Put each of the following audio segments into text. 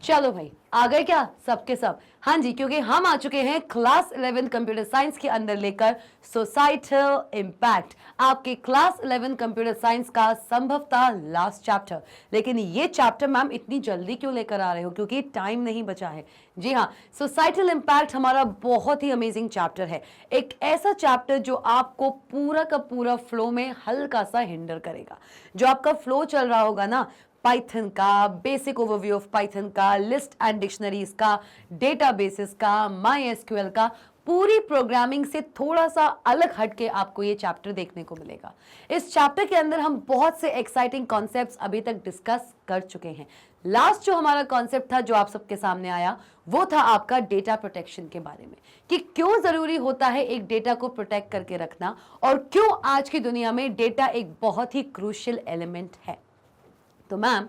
चलो भाई, आ गए क्या सबके सब? हाँ जी, क्योंकि हम आ चुके हैं क्लास 11 कंप्यूटर साइंस के अंदर लेकर सोसाइटल इम्पैक्ट, आपके क्लास 11 कंप्यूटर साइंस का संभवतः लास्ट चैप्टर। लेकिन ये चैप्टर मैम इतनी जल्दी क्यों लेकर आ रहे हो? क्योंकि टाइम नहीं बचा है। जी हाँ, सोसाइटल इम्पैक्ट हमारा बहुत ही अमेजिंग चैप्टर है। एक ऐसा चैप्टर जो आपको पूरा का पूरा फ्लो में हल्का सा हिंडर करेगा। जो आपका फ्लो चल रहा होगा ना, पाइथन का, बेसिक ओवरव्यू ऑफ पाइथन का, लिस्ट एंड डिक्शनरीज का, डेटाबेसेस का, माई एसक्यूएल का, पूरी प्रोग्रामिंग से थोड़ा सा अलग हटके आपको ये चैप्टर देखने को मिलेगा। इस चैप्टर के अंदर हम बहुत से एक्साइटिंग कॉन्सेप्ट्स अभी तक डिस्कस कर चुके हैं। लास्ट जो हमारा कॉन्सेप्ट था जो आप सबके सामने आया, वो था आपका डेटा प्रोटेक्शन के बारे में, कि क्यों जरूरी होता है एक डेटा को प्रोटेक्ट करके रखना, और क्यों आज की दुनिया में डेटा एक बहुत ही क्रूशियल एलिमेंट है। तो मैम,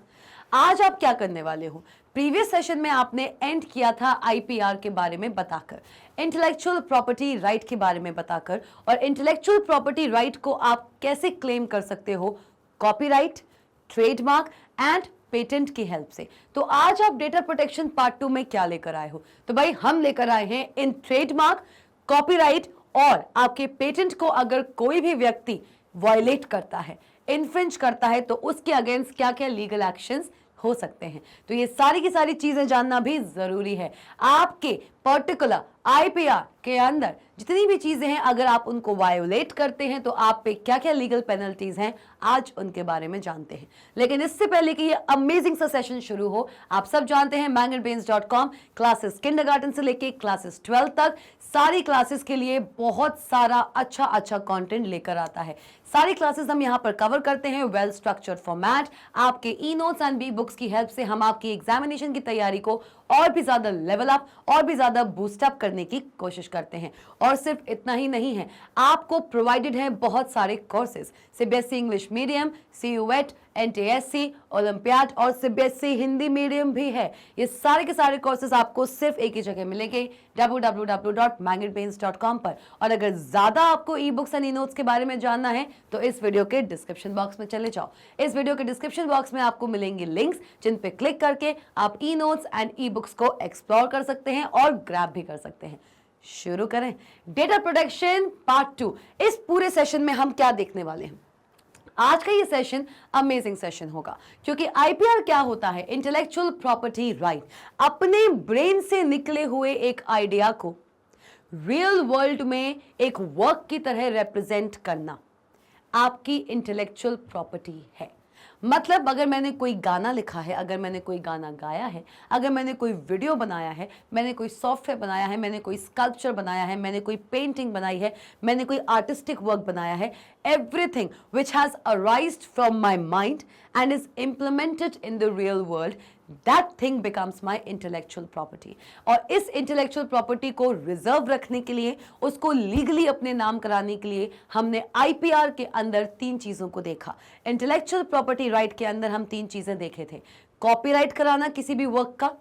आज आप क्या करने वाले हो? प्रीवियस सेशन में आपने एंड किया था आईपीआर के बारे में बताकर, इंटेलेक्चुअल प्रॉपर्टी राइट के बारे में बताकर, और इंटेलेक्चुअल प्रॉपर्टी राइट को आप कैसे क्लेम कर सकते हो कॉपीराइट, ट्रेडमार्क एंड पेटेंट की हेल्प से। तो आज आप डेटा प्रोटेक्शन पार्ट 2 में क्या लेकर आए हो? तो भाई हम लेकर आए हैं इन ट्रेडमार्क, कॉपीराइट और आपके पेटेंट को अगर कोई भी व्यक्ति वायलेट करता है, इन्फ्रिंज करता है, तो उसके अगेंस्ट क्या क्या लीगल एक्शंस हो सकते हैं। तो ये सारी की सारी चीजें जानना भी जरूरी है। आपके पर्टिकुलर आईपीआर के अंदर जितनी भी चीजें हैं, अगर आप उनको वायोलेट करते हैं तो आप पे क्या क्या लीगल पेनल्टीज हैं, आज उनके बारे में जानते हैं। लेकिन इससे पहले कि ये अमेजिंग सा सेशन शुरू हो, आप सब जानते हैं mangetbrains.com क्लासेस किंडरगार्टन से लेके क्लासेस 12 तक सारी क्लासेस के लिए बहुत सारा अच्छा कंटेंट लेकर आता है। सारी क्लासेस हम यहाँ पर कवर करते हैं वेल स्ट्रक्चर्ड फॉर्मेट। आपके e notes and B books की हेल्प से हम आपकी एग्जामिनेशन की तैयारी को और भी ज्यादा लेवल अप और भी ज्यादा बूस्ट अप करने की कोशिश करते हैं। और सिर्फ इतना ही नहीं है, आपको प्रोवाइडेड है बहुत सारे courses, CBSE English medium, CUET, NTSC, olympiad और सीबीएसई हिंदी मीडियम भी है। ये सारे के सारे कोर्सेज आपको सिर्फ एक ही जगह मिलेंगे, www.mangetbrains.com पर। और अगर ज्यादा आपको e books and e notes के बारे में जानना है तो इस वीडियो के डिस्क्रिप्शन बॉक्स में चले जाओ। इस वीडियो के डिस्क्रिप्शन बॉक्स में आपको मिलेंगे लिंक्स, जिन पे क्लिक करके आप e notes and e books को एक्सप्लोर कर सकते हैं और ग्रैब भी कर सकते हैं। शुरू करें डेटा प्रोटेक्शन पार्ट 2। इस पूरे सेशन में हम क्या देखने वाले हैं? आज का ये सेशन अमेजिंग सेशन होगा, क्योंकि आईपीआर क्या होता है? Intellectual property right. अपने ब्रेन से निकले हुए एक आइडिया को रियल वर्ल्ड में एक वर्क की तरह रिप्रेजेंट करना आपकी इंटेलेक्चुअल प्रॉपर्टी है। मतलब अगर मैंने कोई गाना लिखा है, अगर मैंने कोई गाना गाया है, अगर मैंने कोई वीडियो बनाया है, मैंने कोई सॉफ्टवेयर बनाया है, मैंने कोई स्कल्पचर बनाया है, मैंने कोई पेंटिंग बनाई है, मैंने कोई आर्टिस्टिक वर्क बनाया है, everything which has arised from my mind and is implemented in the real world, that thing becomes my intellectual property। और इस intellectual property को रिजर्व रखने के लिए, उसको लीगली अपने नाम कराने के लिए हमने आईपीआर के अंदर 3 चीजों को देखा। इंटेलेक्चुअल प्रॉपर्टी राइट के अंदर हम 3 चीजें देखे थे: कॉपीराइट कराना किसी भी वर्क का,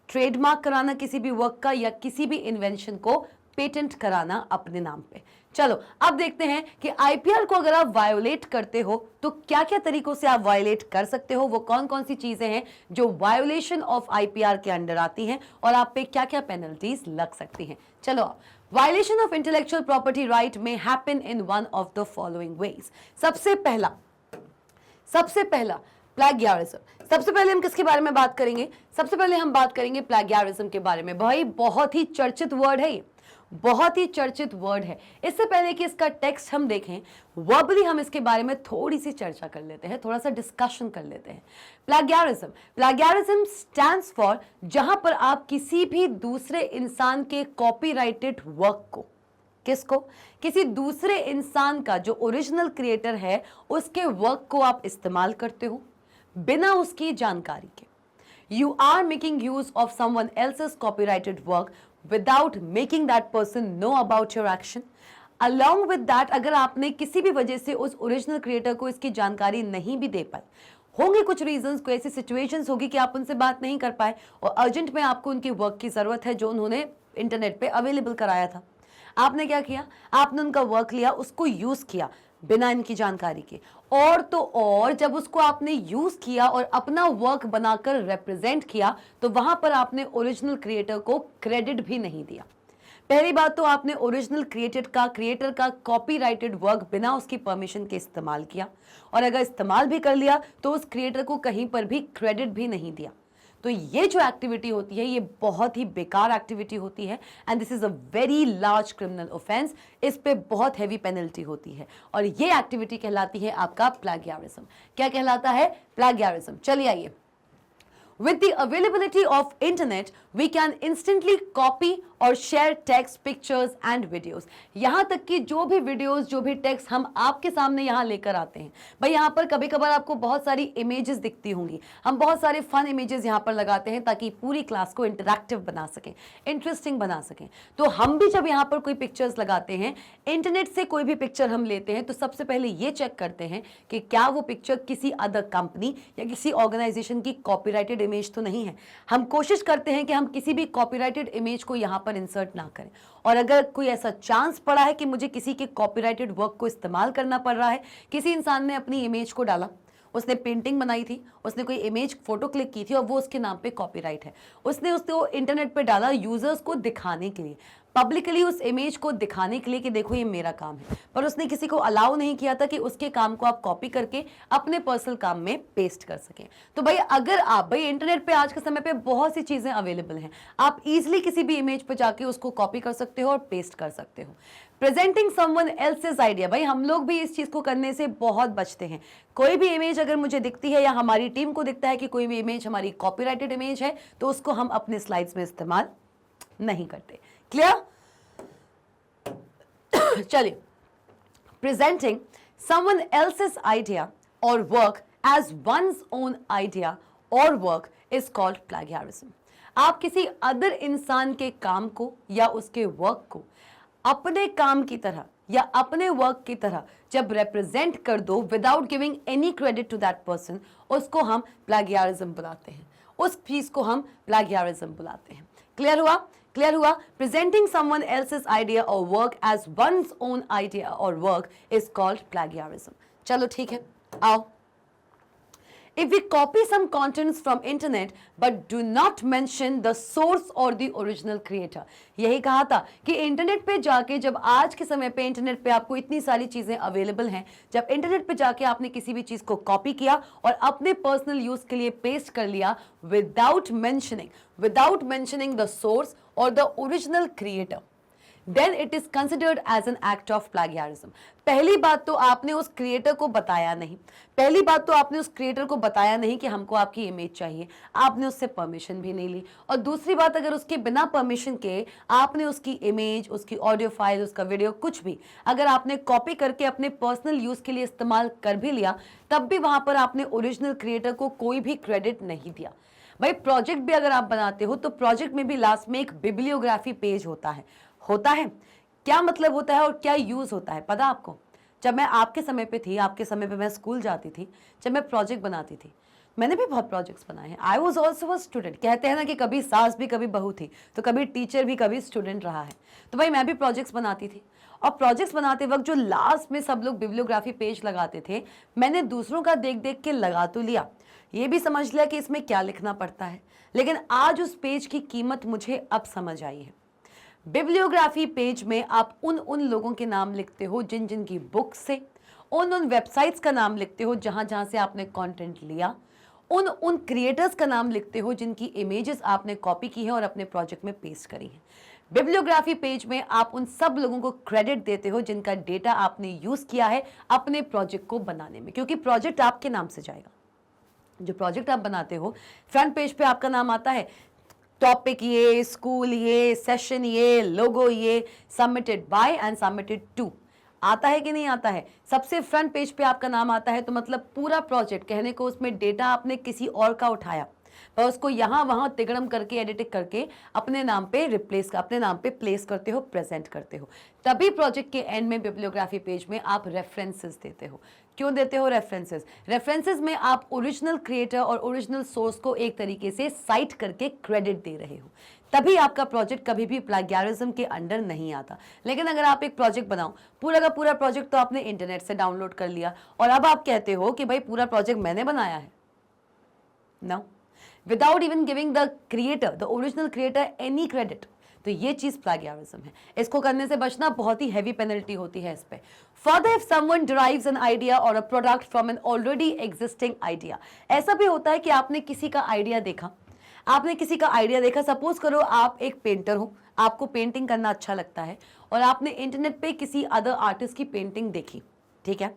ट्रेडमार्क कराना किसी भी वर्क का, या किसी भी इन्वेंशन को पेटेंट कराना अपने नाम पे। चलो अब देखते हैं कि आईपीआर को अगर आप वायोलेट करते हो तो क्या क्या तरीकों से आप वायोलेट कर सकते हो, वो कौन कौन सी चीजें हैं जो वायोलेशन ऑफ आईपीआर के अंडर आती हैं, और आप पे क्या क्या पेनल्टीज लग सकती हैं। चलो, violation of intellectual property right में happen in one of the following ways. सबसे पहला प्लैगियरिज्म। सबसे पहले हम किसके बारे में बात करेंगे? सबसे पहले हम बात करेंगे प्लैगियरिज्म के बारे में। भाई बहुत ही चर्चित वर्ड है ये, बहुत ही चर्चित वर्ड है। इससे पहले कि इसका टेक्स्ट हम देखें, वर्बली हम इसके बारे में थोड़ी सी चर्चा कर लेते हैं, थोड़ा सा डिस्कशन कर लेते हैं। प्लैगियरिज्म स्टैंड्स फॉर जहां पर आप किसी भी दूसरे इंसान के कॉपीराइटेड वर्क को, किसको? किसी दूसरे इंसान का जो ओरिजिनल क्रिएटर है उसके वर्क को आप इस्तेमाल करते हो बिना उसकी जानकारी के। You are making use of someone else's copyrighted work without making that person know about your action। along with that, अगर आपने किसी भी वजह से उस ओरिजिनल क्रिएटर को इसकी जानकारी नहीं भी दे पाए, होंगे कुछ रीजंस, कोई ऐसी सिचुएशंस होगी कि आप उनसे बात नहीं कर पाए और अर्जेंट में आपको उनकी वर्क की जरूरत है जो उन्होंने इंटरनेट पे अवेलेबल कराया था। आपने क्या किया? आपने उनका वर्क लिया, उसको यूज किया, बिना इनकी जानकारी के। और तो और जब उसको आपने यूज किया और अपना वर्क बनाकर रिप्रेजेंट किया तो वहां पर आपने ओरिजिनल क्रिएटर को क्रेडिट भी नहीं दिया। पहली बात तो आपने ओरिजिनल क्रिएटर का कॉपीराइटेड वर्क बिना उसकी परमिशन के इस्तेमाल किया, और अगर इस्तेमाल भी कर लिया तो उस क्रिएटर को कहीं पर भी क्रेडिट भी नहीं दिया। तो ये जो एक्टिविटी होती है ये बहुत ही बेकार एक्टिविटी होती है, and this is a very large criminal offence. इस पे बहुत हैवी पेनल्टी होती है, और ये एक्टिविटी कहलाती है आपका प्लैगियरिज्म। क्या कहलाता है? प्लैगियरिज्म। चलिए आइए। With the availability of internet, we can instantly copy और share text, pictures and videos। यहाँ तक कि जो भी वीडियोस, जो भी टेक्स्ट हम आपके सामने यहाँ लेकर आते हैं, भाई यहाँ पर कभी कभार आपको बहुत सारी इमेजेस दिखती होंगी, हम बहुत सारे फन इमेजेस यहाँ पर लगाते हैं ताकि पूरी क्लास को इंटरैक्टिव बना सकें, इंटरेस्टिंग बना सकें। तो हम भी जब यहाँ पर कोई पिक्चर्स लगाते हैं, इंटरनेट से कोई भी पिक्चर हम लेते हैं, तो सबसे पहले ये चेक करते हैं कि क्या वो पिक्चर किसी अदर कंपनी या किसी ऑर्गेनाइजेशन की कॉपीराइटेड इमेज तो नहीं है। हम कोशिश करते हैं कि हम किसी भी कॉपीराइटेड इमेज को यहाँ पर इंसर्ट ना करें, और अगर कोई ऐसा चांस पड़ा है कि मुझे किसी के कॉपीराइटेड वर्क को इस्तेमाल करना पड़ रहा है, किसी इंसान ने अपनी इमेज को डाला, उसने पेंटिंग बनाई थी, उसने कोई इमेज फोटो क्लिक की थी और वो उसके नाम पे कॉपीराइट है, उसने उसको इंटरनेट पे डाला यूजर्स को दिखाने के लिए, पब्लिकली उस इमेज को दिखाने के लिए कि देखो ये मेरा काम है, पर उसने किसी को अलाउ नहीं किया था कि उसके काम को आप कॉपी करके अपने पर्सनल काम में पेस्ट कर सकें। तो भाई अगर आप, भाई इंटरनेट पे आज के समय पे बहुत सी चीजें अवेलेबल हैं, आप इजीली किसी भी इमेज पे जाके उसको कॉपी कर सकते हो और पेस्ट कर सकते हो। प्रेजेंटिंग समवन एल्सेस आइडिया, भाई हम लोग भी इस चीज को करने से बहुत बचते हैं। कोई भी इमेज अगर मुझे दिखती है या हमारी टीम को दिखता है कि कोई भी इमेज हमारी कॉपीराइटेड इमेज है, तो उसको हम अपने स्लाइड्स में इस्तेमाल नहीं करते। क्लियर? चलिए, प्रेजेंटिंग समवन एल्सेस आइडिया और work as one's own idea और वर्क इज कॉल्ड प्लैगियरिज्म। आप किसी अदर इंसान के काम को या उसके वर्क को अपने काम की तरह या अपने वर्क की तरह जब रिप्रेजेंट कर दो without giving any credit to that person, उसको हम प्लैगियरिज्म बुलाते हैं, उस चीज को हम प्लैगियरिज्म बुलाते हैं। क्लियर हुआ? क्लियर हुआ? प्रेजेंटिंग समवन एल्सेस आइडिया और work as one's own idea और वर्क इज कॉल्ड प्लैगियरिज्म। चलो ठीक है, आओ। If we copy some contents from internet but do not mention the source or the original creator, यही कहा था कि इंटरनेट पे जाके, जब आज के समय पे इंटरनेट पे आपको इतनी सारी चीजें अवेलेबल हैं, जब इंटरनेट पे जाके आपने किसी भी चीज को कॉपी किया और अपने पर्सनल यूज के लिए पेस्ट कर लिया विदाउट मेंशनिंग द सोर्स और the original creator, then it is considered as an act of plagiarism। पहली बात तो आपने उस क्रिएटर को बताया नहीं, कि हमको आपकी इमेज चाहिए, आपने उससे परमिशन भी नहीं ली, और दूसरी बात, अगर उसके बिना परमिशन के आपने उसकी इमेज, उसकी ऑडियो फाइल, उसका वीडियो, कुछ भी अगर आपने कॉपी करके अपने पर्सनल यूज के लिए इस्तेमाल कर भी लिया, तब भी वहां पर आपने ओरिजिनल क्रिएटर को कोई भी क्रेडिट नहीं दिया। भाई प्रोजेक्ट भी अगर आप बनाते हो तो प्रोजेक्ट में भी लास्ट में एक बिब्लियोग्राफी पेज होता है। क्या मतलब होता है और क्या यूज होता है पता आपको? जब मैं आपके समय पे थी, आपके समय पे मैं स्कूल जाती थी, जब मैं प्रोजेक्ट बनाती थी, मैंने भी बहुत प्रोजेक्ट्स बनाए हैं। I was also a student. कहते हैं ना कि कभी सास भी कभी बहू थी, तो कभी टीचर भी कभी स्टूडेंट रहा है। तो भाई मैं भी प्रोजेक्ट्स बनाती थी, और प्रोजेक्ट्स बनाते वक्त जो लास्ट में सब लोग बिब्लियोग्राफी पेज लगाते थे, मैंने दूसरों का देख देख के लगा तो लिया, ये भी समझ लिया कि इसमें क्या लिखना पड़ता है, लेकिन आज उस पेज की कीमत मुझे अब समझ आई है। बिब्लियोग्राफी पेज में आप उन लोगों के नाम लिखते हो जिन जिन की बुक से, उन वेबसाइट्स का नाम लिखते हो जहां जहां से आपने कंटेंट लिया, उन क्रिएटर्स का नाम लिखते हो जिनकी इमेजेस आपने कॉपी की है और अपने प्रोजेक्ट में पेस्ट करी है। बिब्लियोग्राफी पेज में आप उन सब लोगों को क्रेडिट देते हो जिनका डेटा आपने यूज किया है अपने प्रोजेक्ट को बनाने में, क्योंकि प्रोजेक्ट आपके नाम से जाएगा। जो प्रोजेक्ट आप बनाते हो, फ्रंट पेज पे आपका नाम आता है, टॉपिक ये, स्कूल ये, सेशन ये, लोगो ये, submitted by and submitted to, आता है कि नहीं आता है? सबसे फ्रंट पेज पे आपका नाम आता है, तो मतलब पूरा प्रोजेक्ट, कहने को उसमें डेटा आपने किसी और का उठाया, पर उसको यहाँ वहाँ तिगड़म करके, एडिटिंग करके अपने नाम पे प्लेस करते हो, प्रेजेंट करते हो, तभी प्रोजेक्ट के एंड में बिब्लियोग्राफी पेज में आप रेफरेंसेस देते हो। क्यों देते हो रेफरेंसेस? रेफरेंसेस में आप ओरिजिनल क्रिएटर और ओरिजिनल सोर्स को एक तरीके से साइट करके क्रेडिट दे रहे हो, तभी आपका प्रोजेक्ट कभी भी प्लैगियरिज्म के अंडर नहीं आता। लेकिन अगर आप एक प्रोजेक्ट बनाओ, पूरा का पूरा प्रोजेक्ट तो आपने इंटरनेट से डाउनलोड कर लिया और अब आप कहते हो कि भाई पूरा प्रोजेक्ट मैंने बनाया है, no, without even giving the creator, the original creator any credit, तो ये चीज प्लैगियरिज्म है। इसको करने से बचना, बहुत ही हैवी पेनल्टी होती है इस पे। Further, if someone derives an idea or a product from an already existing idea, ऐसा भी होता है कि आपने किसी का आइडिया देखा, सपोज करो आप एक पेंटर हो, आपको पेंटिंग करना अच्छा लगता है और आपने इंटरनेट पे किसी अदर आर्टिस्ट की पेंटिंग देखी, ठीक है,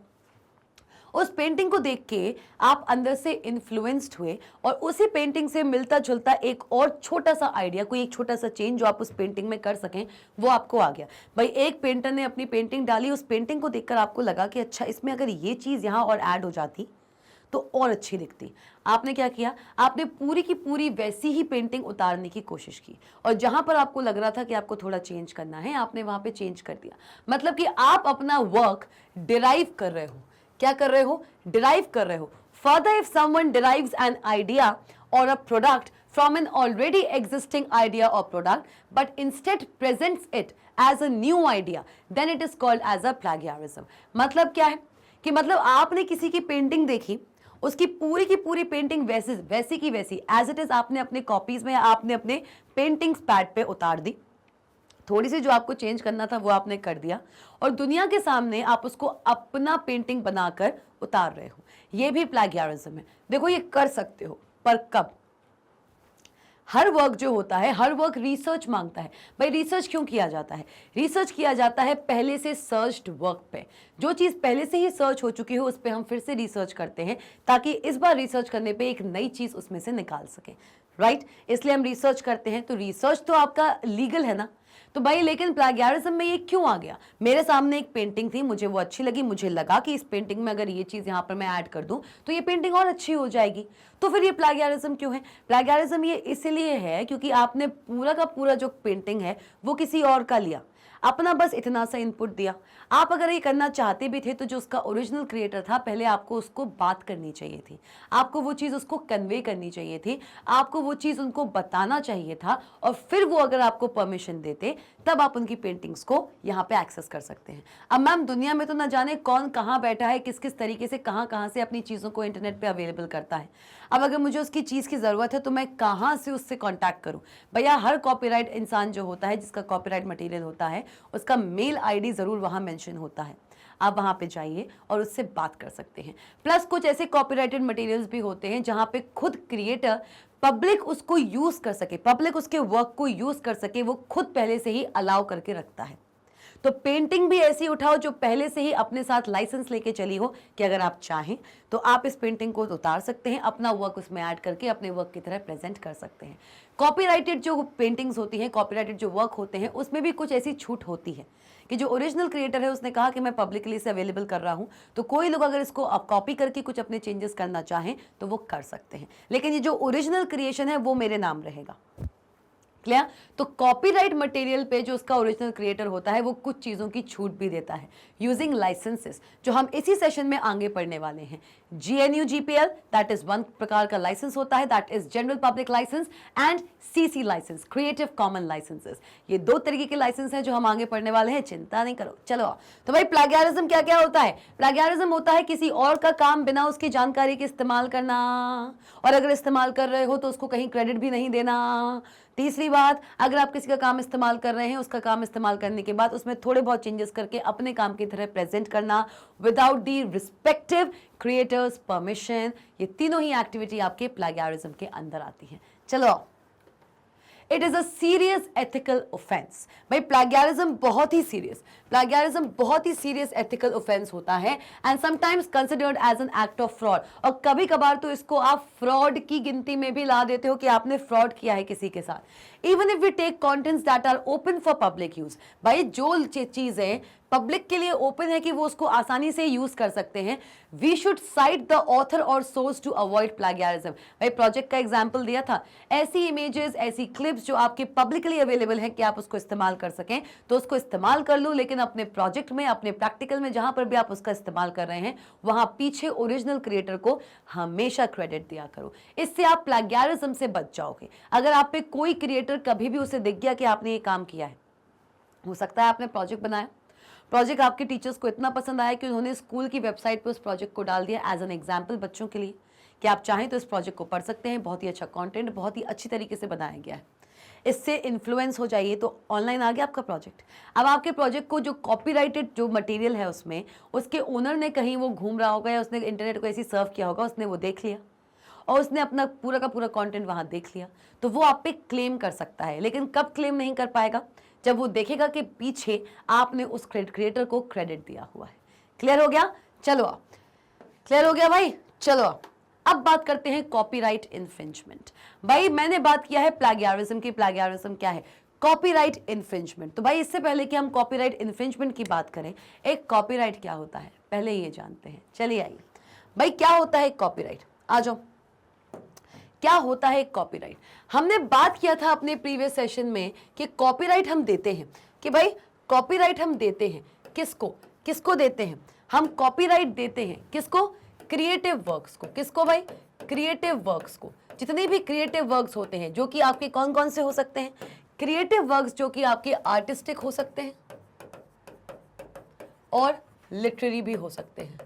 उस पेंटिंग को देख के आप अंदर से इन्फ्लुएंस्ड हुए और उसी पेंटिंग से मिलता जुलता एक और छोटा सा आइडिया, कोई एक छोटा सा चेंज जो आप उस पेंटिंग में कर सकें, वो आपको आ गया। भाई एक पेंटर ने अपनी पेंटिंग डाली, उस पेंटिंग को देखकर आपको लगा कि अच्छा इसमें अगर ये चीज यहाँ और ऐड हो जाती तो और अच्छी दिखती। आपने क्या किया, आपने पूरी की पूरी वैसी ही पेंटिंग उतारने की कोशिश की और जहां पर आपको लग रहा था कि आपको थोड़ा चेंज करना है, आपने वहां पे चेंज कर दिया। मतलब कि आप अपना वर्क डिराइव कर रहे हो। क्या कर रहे हो? डिराइव कर रहे हो। Further, if someone derives an idea or a product from an already existing idea or product but instead presents it as a new idea, then it is called as a plagiarism। मतलब क्या है कि मतलब आपने किसी की painting देखी, उसकी पूरी पेंटिंग वैसी की वैसी एज इट इज आपने अपने कॉपीज में, आपने अपने पेंटिंग्स पैड पे उतार दी, थोड़ी सी जो आपको चेंज करना था वो आपने कर दिया और दुनिया के सामने आप उसको अपना पेंटिंग बनाकर उतार रहे हो। ये भी प्लैगियरिज्म है। देखो ये कर सकते हो, पर कब? हर वर्क जो होता है, हर वर्क रिसर्च मांगता है। भाई रिसर्च क्यों किया जाता है? रिसर्च किया जाता है पहले से सर्च्ड वर्क पे। जो चीज़ पहले से ही सर्च हो चुकी हो उस पर हम फिर से रिसर्च करते हैं ताकि इस बार रिसर्च करने पे एक नई चीज़ उसमें से निकाल सकें, राइट? इसलिए हम रिसर्च करते हैं। तो रिसर्च तो आपका लीगल है ना। तो भाई लेकिन प्लैगियरिज्म में ये क्यों आ गया? मेरे सामने एक पेंटिंग थी, मुझे वो अच्छी लगी, मुझे लगा कि इस पेंटिंग में अगर ये चीज़ यहाँ पर मैं ऐड कर दूँ तो ये पेंटिंग और अच्छी हो जाएगी। तो फिर ये प्लैगियरिज्म क्यों है? प्लैगियरिज्म ये इसलिए है क्योंकि आपने पूरा का पूरा जो पेंटिंग है वो किसी और का लिया, अपना बस इतना सा इनपुट दिया। आप अगर ये करना चाहते भी थे तो जो उसका ओरिजिनल क्रिएटर था, पहले आपको उसको बात करनी चाहिए थी, आपको वो चीज़ उसको कन्वे करनी चाहिए थी, आपको वो चीज़ उनको बताना चाहिए था और फिर वो अगर आपको परमिशन देते तब आप उनकी पेंटिंग्स को यहाँ पे एक्सेस कर सकते हैं। अब मैम दुनिया में तो ना जाने कौन कहाँ बैठा है, किस किस तरीके से कहाँ से अपनी चीज़ों को इंटरनेट पर अवेलेबल करता है। अब अगर मुझे उसकी चीज़ की ज़रूरत है तो मैं कहाँ से उससे कॉन्टैक्ट करूँ? भैया हर कॉपीराइट इंसान जो होता है, जिसका कॉपीराइट मटेरियल होता है, उसका मेल आईडी ज़रूर वहाँ मेंशन होता है। आप वहाँ पे जाइए और उससे बात कर सकते हैं। प्लस कुछ ऐसे कॉपीराइटेड मटेरियल्स भी होते हैं जहाँ पे खुद क्रिएटर, पब्लिक उसको यूज़ कर सके, पब्लिक उसके वर्क को यूज़ कर सके, वो खुद पहले से ही अलाउ करके रखता है। तो पेंटिंग भी ऐसी उठाओ जो पहले से ही अपने साथ लाइसेंस लेके चली हो कि अगर आप चाहें तो आप इस पेंटिंग को उतार सकते हैं, अपना वर्क उसमें ऐड करके अपने वर्क की तरह प्रेजेंट कर सकते हैं। कॉपीराइटेड जो पेंटिंग्स होती हैं, कॉपीराइटेड जो वर्क होते हैं, उसमें भी कुछ ऐसी छूट होती है कि जो ओरिजिनल क्रिएटर है उसने कहा कि मैं पब्लिकली इसे अवेलेबल कर रहा हूं, तो कोई लोग अगर इसको कॉपी करके कुछ अपने चेंजेस करना चाहें तो वो कर सकते हैं, लेकिन ये जो ओरिजिनल क्रिएशन है वो मेरे नाम रहेगा। क्लियर? तो कॉपीराइट मटेरियल पे जो उसका ओरिजिनल क्रिएटर होता है वो कुछ चीज़ों की छूट भी देता है यूजिंग लाइसेंसेस, जो हम इसी सेशन में आगे पढ़ने वाले हैं। GNU GPL that is one प्रकार का लाइसेंस होता है, that is general public licence, and CC license, creative common licenses. ये दो तरीके के लाइसेंस हैं जो हम आगे पढ़ने वाले हैं, चिंता नहीं करो। चलो तो भाई प्लैगियरिज्म क्या क्या होता है? प्लैगियरिज्म होता है किसी और का काम बिना उसकी जानकारी के इस्तेमाल करना, और अगर इस्तेमाल कर रहे हो तो उसको कहीं क्रेडिट भी नहीं देना। तीसरी बात, अगर आप किसी का काम इस्तेमाल कर रहे हैं, उसका काम इस्तेमाल करने के बाद उसमें थोड़े बहुत चेंजेस करके अपने काम की तरह प्रेजेंट करना without the respective creators permission. ये तीनों ही एक्टिविटी आपके प्लैगियरिज्म के अंदर आती हैं। चलो, it is a serious ethical offence. भाई प्लैगियरिज्म बहुत ही सीरियस एथिकल ऑफेंस होता है and sometimes considered as an act of fraud. और कभी कभार तो इसको आप फ्रॉड की गिनती में भी ला देते हो कि आपने फ्रॉड किया है किसी के साथ। Even if we take contents that are open for public use, भाई जो चीजें पब्लिक के लिए ओपन है कि वो उसको आसानी से यूज कर सकते हैं। We should cite the author और सोर्स टू अवॉइड प्लैगियरिज्म। भाई प्रोजेक्ट का एग्जांपल दिया था, ऐसी इमेजेस, ऐसी क्लिप्स जो आपके पब्लिकली अवेलेबल है कि आप उसको इस्तेमाल कर सकें, तो उसको इस्तेमाल कर लो, लेकिन अपने प्रोजेक्ट में, अपने प्रैक्टिकल में, जहां पर भी आप उसका इस्तेमाल कर रहे हैं, वहां पीछे ओरिजिनल क्रिएटर को हमेशा क्रेडिट दिया करो। इससे आप प्लैगियरिज्म से बच जाओगे। अगर आप पे कोई क्रिएटर कभी भी उसे दिख गया कि आपने ये काम किया है, हो सकता है आपने प्रोजेक्ट बनाया, प्रोजेक्ट आपके टीचर्स को इतना पसंद आया कि उन्होंने स्कूल की वेबसाइट पे उस प्रोजेक्ट को डाल दिया एज एन एग्जाम्पल बच्चों के लिए कि आप चाहें तो इस प्रोजेक्ट को पढ़ सकते हैं, बहुत ही अच्छा कंटेंट, बहुत ही अच्छी तरीके से बनाया गया है। इससे इन्फ्लुएंस हो जाइए तो ऑनलाइन आ गया आपका प्रोजेक्ट। अब आपके प्रोजेक्ट को जो कॉपीराइटेड जो मटेरियल है उसमें, उसके ओनर ने कहीं वो घूम रहा होगा या उसने इंटरनेट को ऐसे सर्व किया होगा, उसने वो देख लिया और उसने अपना पूरा का पूरा कंटेंट वहां देख लिया, तो वो आप पे क्लेम कर सकता है। लेकिन कब क्लेम नहीं कर पाएगा? जब वो देखेगा कि पीछे आपने उस क्रिएटर को क्रेडिट दिया हुआ है। क्लियर हो गया? चलो क्लियर हो गया भाई? चलो अब बात करते हैं कॉपीराइट इन्फ्रिंजमेंट। भाई मैंने बात किया है प्लैगियरिज्म की। प्लैगियरिज्म क्या है? Copyright infringement. तो भाई इससे पहले कि हम कॉपीराइट इन्फ्रिंजमेंट की बात करें, एक कॉपीराइट क्या होता है पहले ये जानते हैं। चलिए आइए भाई, क्या होता है कॉपीराइट? आ जाओ, क्या होता है कॉपीराइट? हमने बात किया था अपने प्रीवियस सेशन में कि कॉपीराइट हम देते हैं, कि भाई कॉपीराइट हम देते हैं किसको? किसको देते हैं हम? कॉपीराइट देते हैं किसको? क्रिएटिव वर्क्स को। किसको भाई? क्रिएटिव वर्क्स को। जितने भी क्रिएटिव वर्क्स होते हैं, जो कि आपके कौन कौन से हो सकते हैं? क्रिएटिव वर्क्स जो कि आपके आर्टिस्टिक हो सकते हैं और लिटरेरी भी हो सकते हैं।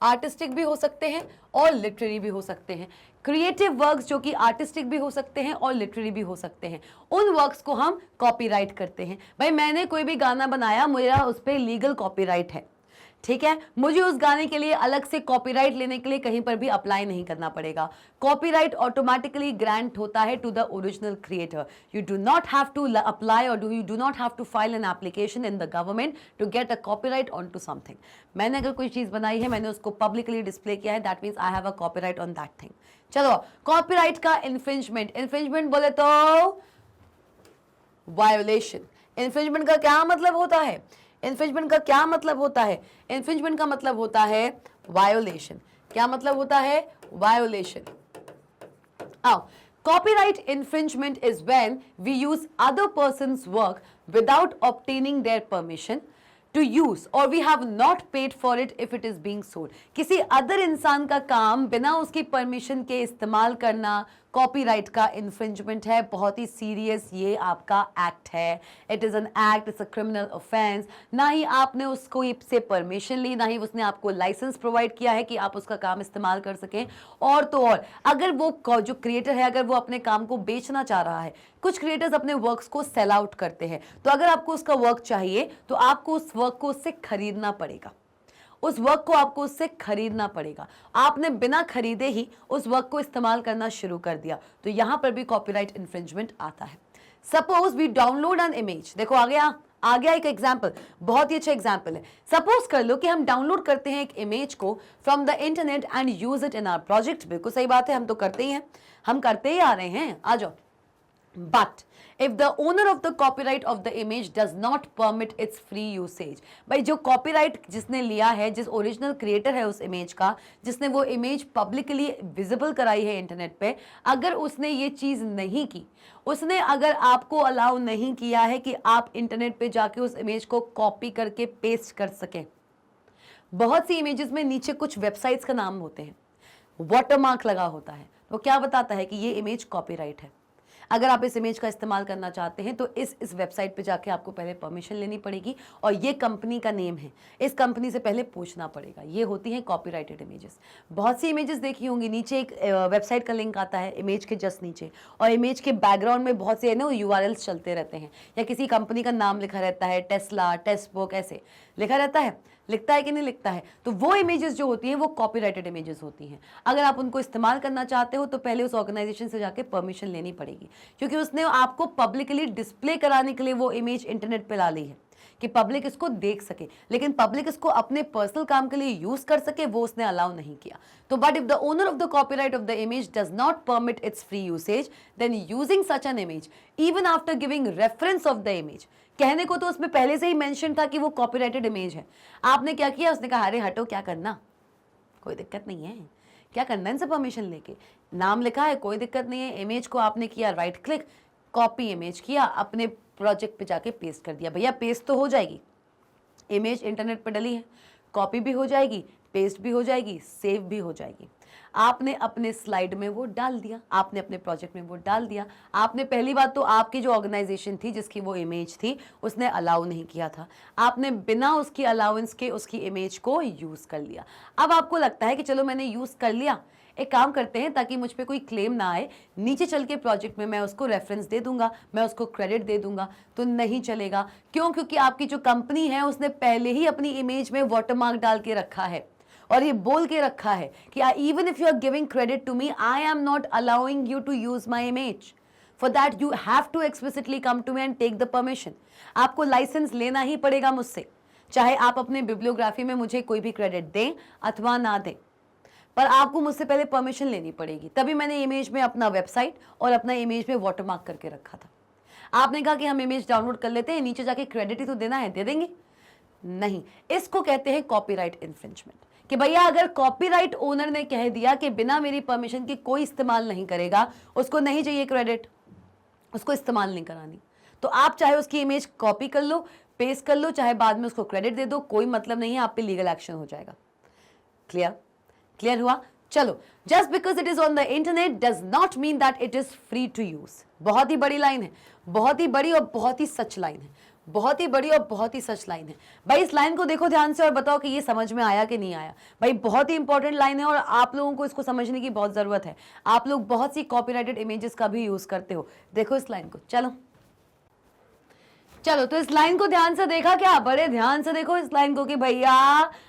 आर्टिस्टिक भी हो सकते हैं और लिटरेरी भी हो सकते हैं। क्रिएटिव वर्क्स जो कि आर्टिस्टिक भी हो सकते हैं और लिटरेरी भी हो सकते हैं, उन वर्क्स को हम कॉपीराइट करते हैं। भाई मैंने कोई भी गाना बनाया, मेरा उस पर लीगल कॉपीराइट है, ठीक है, मुझे उस गाने के लिए अलग से कॉपीराइट लेने के लिए कहीं पर भी अप्लाई नहीं करना पड़ेगा। कॉपीराइट ऑटोमेटिकली ग्रांट होता है to the original creator. You do not have to apply or you do not have to file an application in the government to get a copyright on to something. मैंने अगर कोई चीज बनाई है, मैंने उसको पब्लिकली डिस्प्ले किया है, that means I have a copyright on that thing. चलो कॉपीराइट का इन्फ्रिंजमेंट। इन्फ्रिंजमेंट बोले तो वायोलेशन। इन्फ्रिंजमेंट का क्या मतलब होता है? इन्फ्रिंजमेंट का क्या मतलब होता है? इन्फ्रिंजमेंट का मतलब होता है वायोलेशन। क्या मतलब होता है? वायोलेशन। आओ, copyright infringement is when we use other person's work without obtaining their permission to use or we have not paid for it if it is being sold। किसी अदर इंसान का काम बिना उसकी परमिशन के इस्तेमाल करना कॉपीराइट का इन्फ्रिंजमेंट है। बहुत ही सीरियस ये आपका एक्ट है। It is an act, it's a criminal offence. ना ही आपने उसको से परमिशन ली, ना ही उसने आपको लाइसेंस प्रोवाइड किया है कि आप उसका काम इस्तेमाल कर सकें। और तो और अगर वो जो क्रिएटर है, अगर वो अपने काम को बेचना चाह रहा है, कुछ क्रिएटर्स अपने वर्क्स को सेल आउट करते हैं, तो अगर आपको उसका वर्क चाहिए तो आपको उस वर्क को उससे खरीदना पड़ेगा। उस वर्क को आपको उससे खरीदना पड़ेगा। आपने बिना खरीदे ही उस वर्क को इस्तेमाल करना शुरू कर दिया, तो यहां पर भी कॉपीराइट इन्फ्रिंजमेंट आता है। Suppose we download an image. देखो आ गया एक एग्जाम्पल, बहुत ही अच्छा एग्जाम्पल है। सपोज कर लो कि हम डाउनलोड करते हैं एक इमेज को from the internet and use it in our project. बिल्कुल सही बात है, हम तो करते ही हैं, हम करते ही आ रहे हैं। आ जाओ। But if the owner of the copyright of the image does not permit its free usage, भाई जो कॉपीराइट जिसने लिया है, जिस ओरिजिनल क्रिएटर है उस इमेज का, जिसने वो इमेज पब्लिकली विजिबल कराई है इंटरनेट पे, अगर उसने ये चीज नहीं की, उसने अगर आपको अलाउ नहीं किया है कि आप इंटरनेट पे जाके उस इमेज को कॉपी करके पेस्ट कर सके। बहुत सी इमेजेस में नीचे कुछ वेबसाइट्स का नाम होते हैं, वाटरमार्क लगा होता है, वो क्या बताता है कि ये इमेज कॉपीराइट है। अगर आप इस इमेज का इस्तेमाल करना चाहते हैं तो इस वेबसाइट पे जाके आपको पहले परमिशन लेनी पड़ेगी और ये कंपनी का नेम है, इस कंपनी से पहले पूछना पड़ेगा। ये होती हैं कॉपीराइटेड इमेजेस। बहुत सी इमेजेस देखी होंगी, नीचे एक वेबसाइट का लिंक आता है इमेज के जस्ट नीचे, और इमेज के बैकग्राउंड में बहुत से ना यूआरएल्स चलते रहते हैं, या किसी कंपनी का नाम लिखा रहता है, टेस्ला, टेस्टबुक, ऐसे लिखा रहता है। लिखता है कि नहीं लिखता है? तो वो इमेजेस जो होती हैं वो कॉपीराइटेड इमेजेस होती हैं। अगर आप उनको इस्तेमाल करना चाहते हो तो पहले उस ऑर्गेनाइजेशन से जाके परमिशन लेनी पड़ेगी, क्योंकि उसने आपको पब्लिकली डिस्प्ले कराने के लिए वो इमेज इंटरनेट पे ला ली है कि पब्लिक इसको देख सके, लेकिन पब्लिक इसको अपने पर्सनल काम के लिए यूज कर सके वो उसने अलाउ नहीं किया। तो but if the owner of the copyright of the image does not permit its free usage, then using such an image even after giving reference of the image, कहने को तो उसमें पहले से ही मेंशन था कि वो कॉपीराइटेड इमेज है, आपने क्या किया, उसने कहा अरे हटो क्या करना, कोई दिक्कत नहीं है, क्या करना इनसे परमिशन लेके, नाम लिखा है कोई दिक्कत नहीं है, इमेज को आपने किया राइट क्लिक, कॉपी इमेज किया, अपने प्रोजेक्ट पे जाके पेस्ट कर दिया, भैया पेस्ट तो हो जाएगी, इमेज इंटरनेट पे डली है, कॉपी भी हो जाएगी, पेस्ट भी हो जाएगी, सेव भी हो जाएगी। आपने अपने स्लाइड में वो डाल दिया, आपने अपने प्रोजेक्ट में वो डाल दिया, आपने पहली बात तो आपकी जो ऑर्गेनाइजेशन थी जिसकी वो इमेज थी उसने अलाउ नहीं किया था, आपने बिना उसकी अलाउंस के उसकी इमेज को यूज़ कर लिया। अब आपको लगता है कि चलो मैंने यूज़ कर लिया, एक काम करते हैं ताकि मुझ पे कोई क्लेम ना आए, नीचे चल के प्रोजेक्ट में मैं उसको रेफरेंस दे दूंगा, मैं उसको क्रेडिट दे दूंगा, तो नहीं चलेगा। क्यों? क्योंकि आपकी जो कंपनी है उसने पहले ही अपनी इमेज में वाटरमार्क डाल के रखा है और ये बोल के रखा है कि even if you are giving credit to me, I am not allowing you to use my image, for that you have to explicitly come to me and take the permission. आपको लाइसेंस लेना ही पड़ेगा मुझसे, चाहे आप अपने bibliography में मुझे कोई भी क्रेडिट दें अथवा ना दें, पर आपको मुझसे पहले परमिशन लेनी पड़ेगी। तभी मैंने इमेज में अपना वेबसाइट और अपना इमेज में वाटरमार्क करके रखा था। आपने कहा कि हम इमेज डाउनलोड कर लेते हैं, नीचे जाके क्रेडिट ही तो देना है, दे देंगे, नहीं। इसको कहते हैं कॉपीराइट इन्फ्रिंजमेंट, कि भैया अगर कॉपीराइट ओनर ने कह दिया कि बिना मेरी परमिशन के कोई इस्तेमाल नहीं करेगा, उसको नहीं चाहिए क्रेडिट, उसको इस्तेमाल नहीं करानी, तो आप चाहे उसकी इमेज कॉपी कर लो, पेस्ट कर लो, चाहे बाद में उसको क्रेडिट दे दो, कोई मतलब नहीं है, आप पे लीगल एक्शन हो जाएगा। क्लियर? क्लियर हुआ? चलो, just because it is on the internet does not mean that it is free to use. बहुत ही बड़ी लाइन है, बहुत ही बड़ी और बहुत ही सच लाइन है, बहुत ही बड़ी और बहुत ही सच लाइन है। भाई इस लाइन को देखो ध्यान से और बताओ कि ये समझ में आया कि नहीं आया। भाई बहुत ही इंपॉर्टेंट लाइन है और आप लोगों को इसको समझने की बहुत जरूरत है। आप लोग बहुत सी कॉपीराइटेड इमेजेस का भी यूज करते हो, देखो इस लाइन को। चलो चलो, तो इस लाइन को ध्यान से देखा क्या? बड़े ध्यान से देखो इस लाइन को कि भैया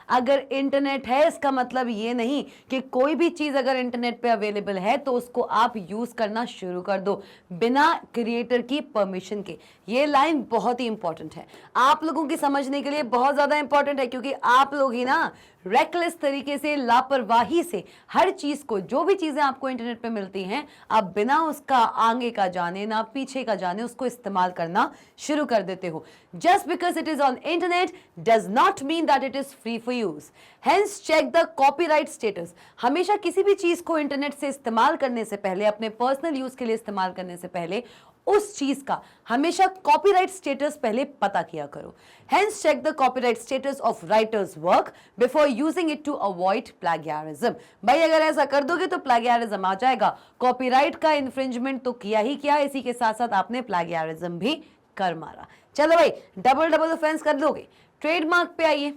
अगर इंटरनेट है इसका मतलब ये नहीं कि कोई भी चीज अगर इंटरनेट पे अवेलेबल है तो उसको आप यूज करना शुरू कर दो बिना क्रिएटर की परमिशन के। ये लाइन बहुत ही इंपॉर्टेंट है, आप लोगों की समझने के लिए बहुत ज्यादा इंपॉर्टेंट है, क्योंकि आप लोग ही ना रेकलेस तरीके से, लापरवाही से हर चीज को, जो भी चीजें आपको इंटरनेट पे मिलती हैं, आप बिना उसका आगे का जाने ना पीछे का जाने उसको इस्तेमाल करना शुरू कर देते हो। Just because it is on internet does not mean that it is free for use. Hence check the copyright status. हमेशा किसी भी चीज को इंटरनेट से इस्तेमाल करने से पहले, अपने पर्सनल यूज के लिए इस्तेमाल करने से पहले, उस चीज का हमेशा कॉपीराइट स्टेटस पहले पता किया करो। Hence check the copyright status of writers work before using it to avoid plagiarism. भाई अगर ऐसा कर दोगे तो प्लैगियरिज्म आ जाएगा। कॉपीराइट का इन्फ्रिंजमेंट तो किया ही किया, इसी के साथ साथ आपने प्लैगियरिज्म भी कर मारा। चलो भाई, डबल डबल ऑफेंस कर दोगे। ट्रेडमार्क पे आइए।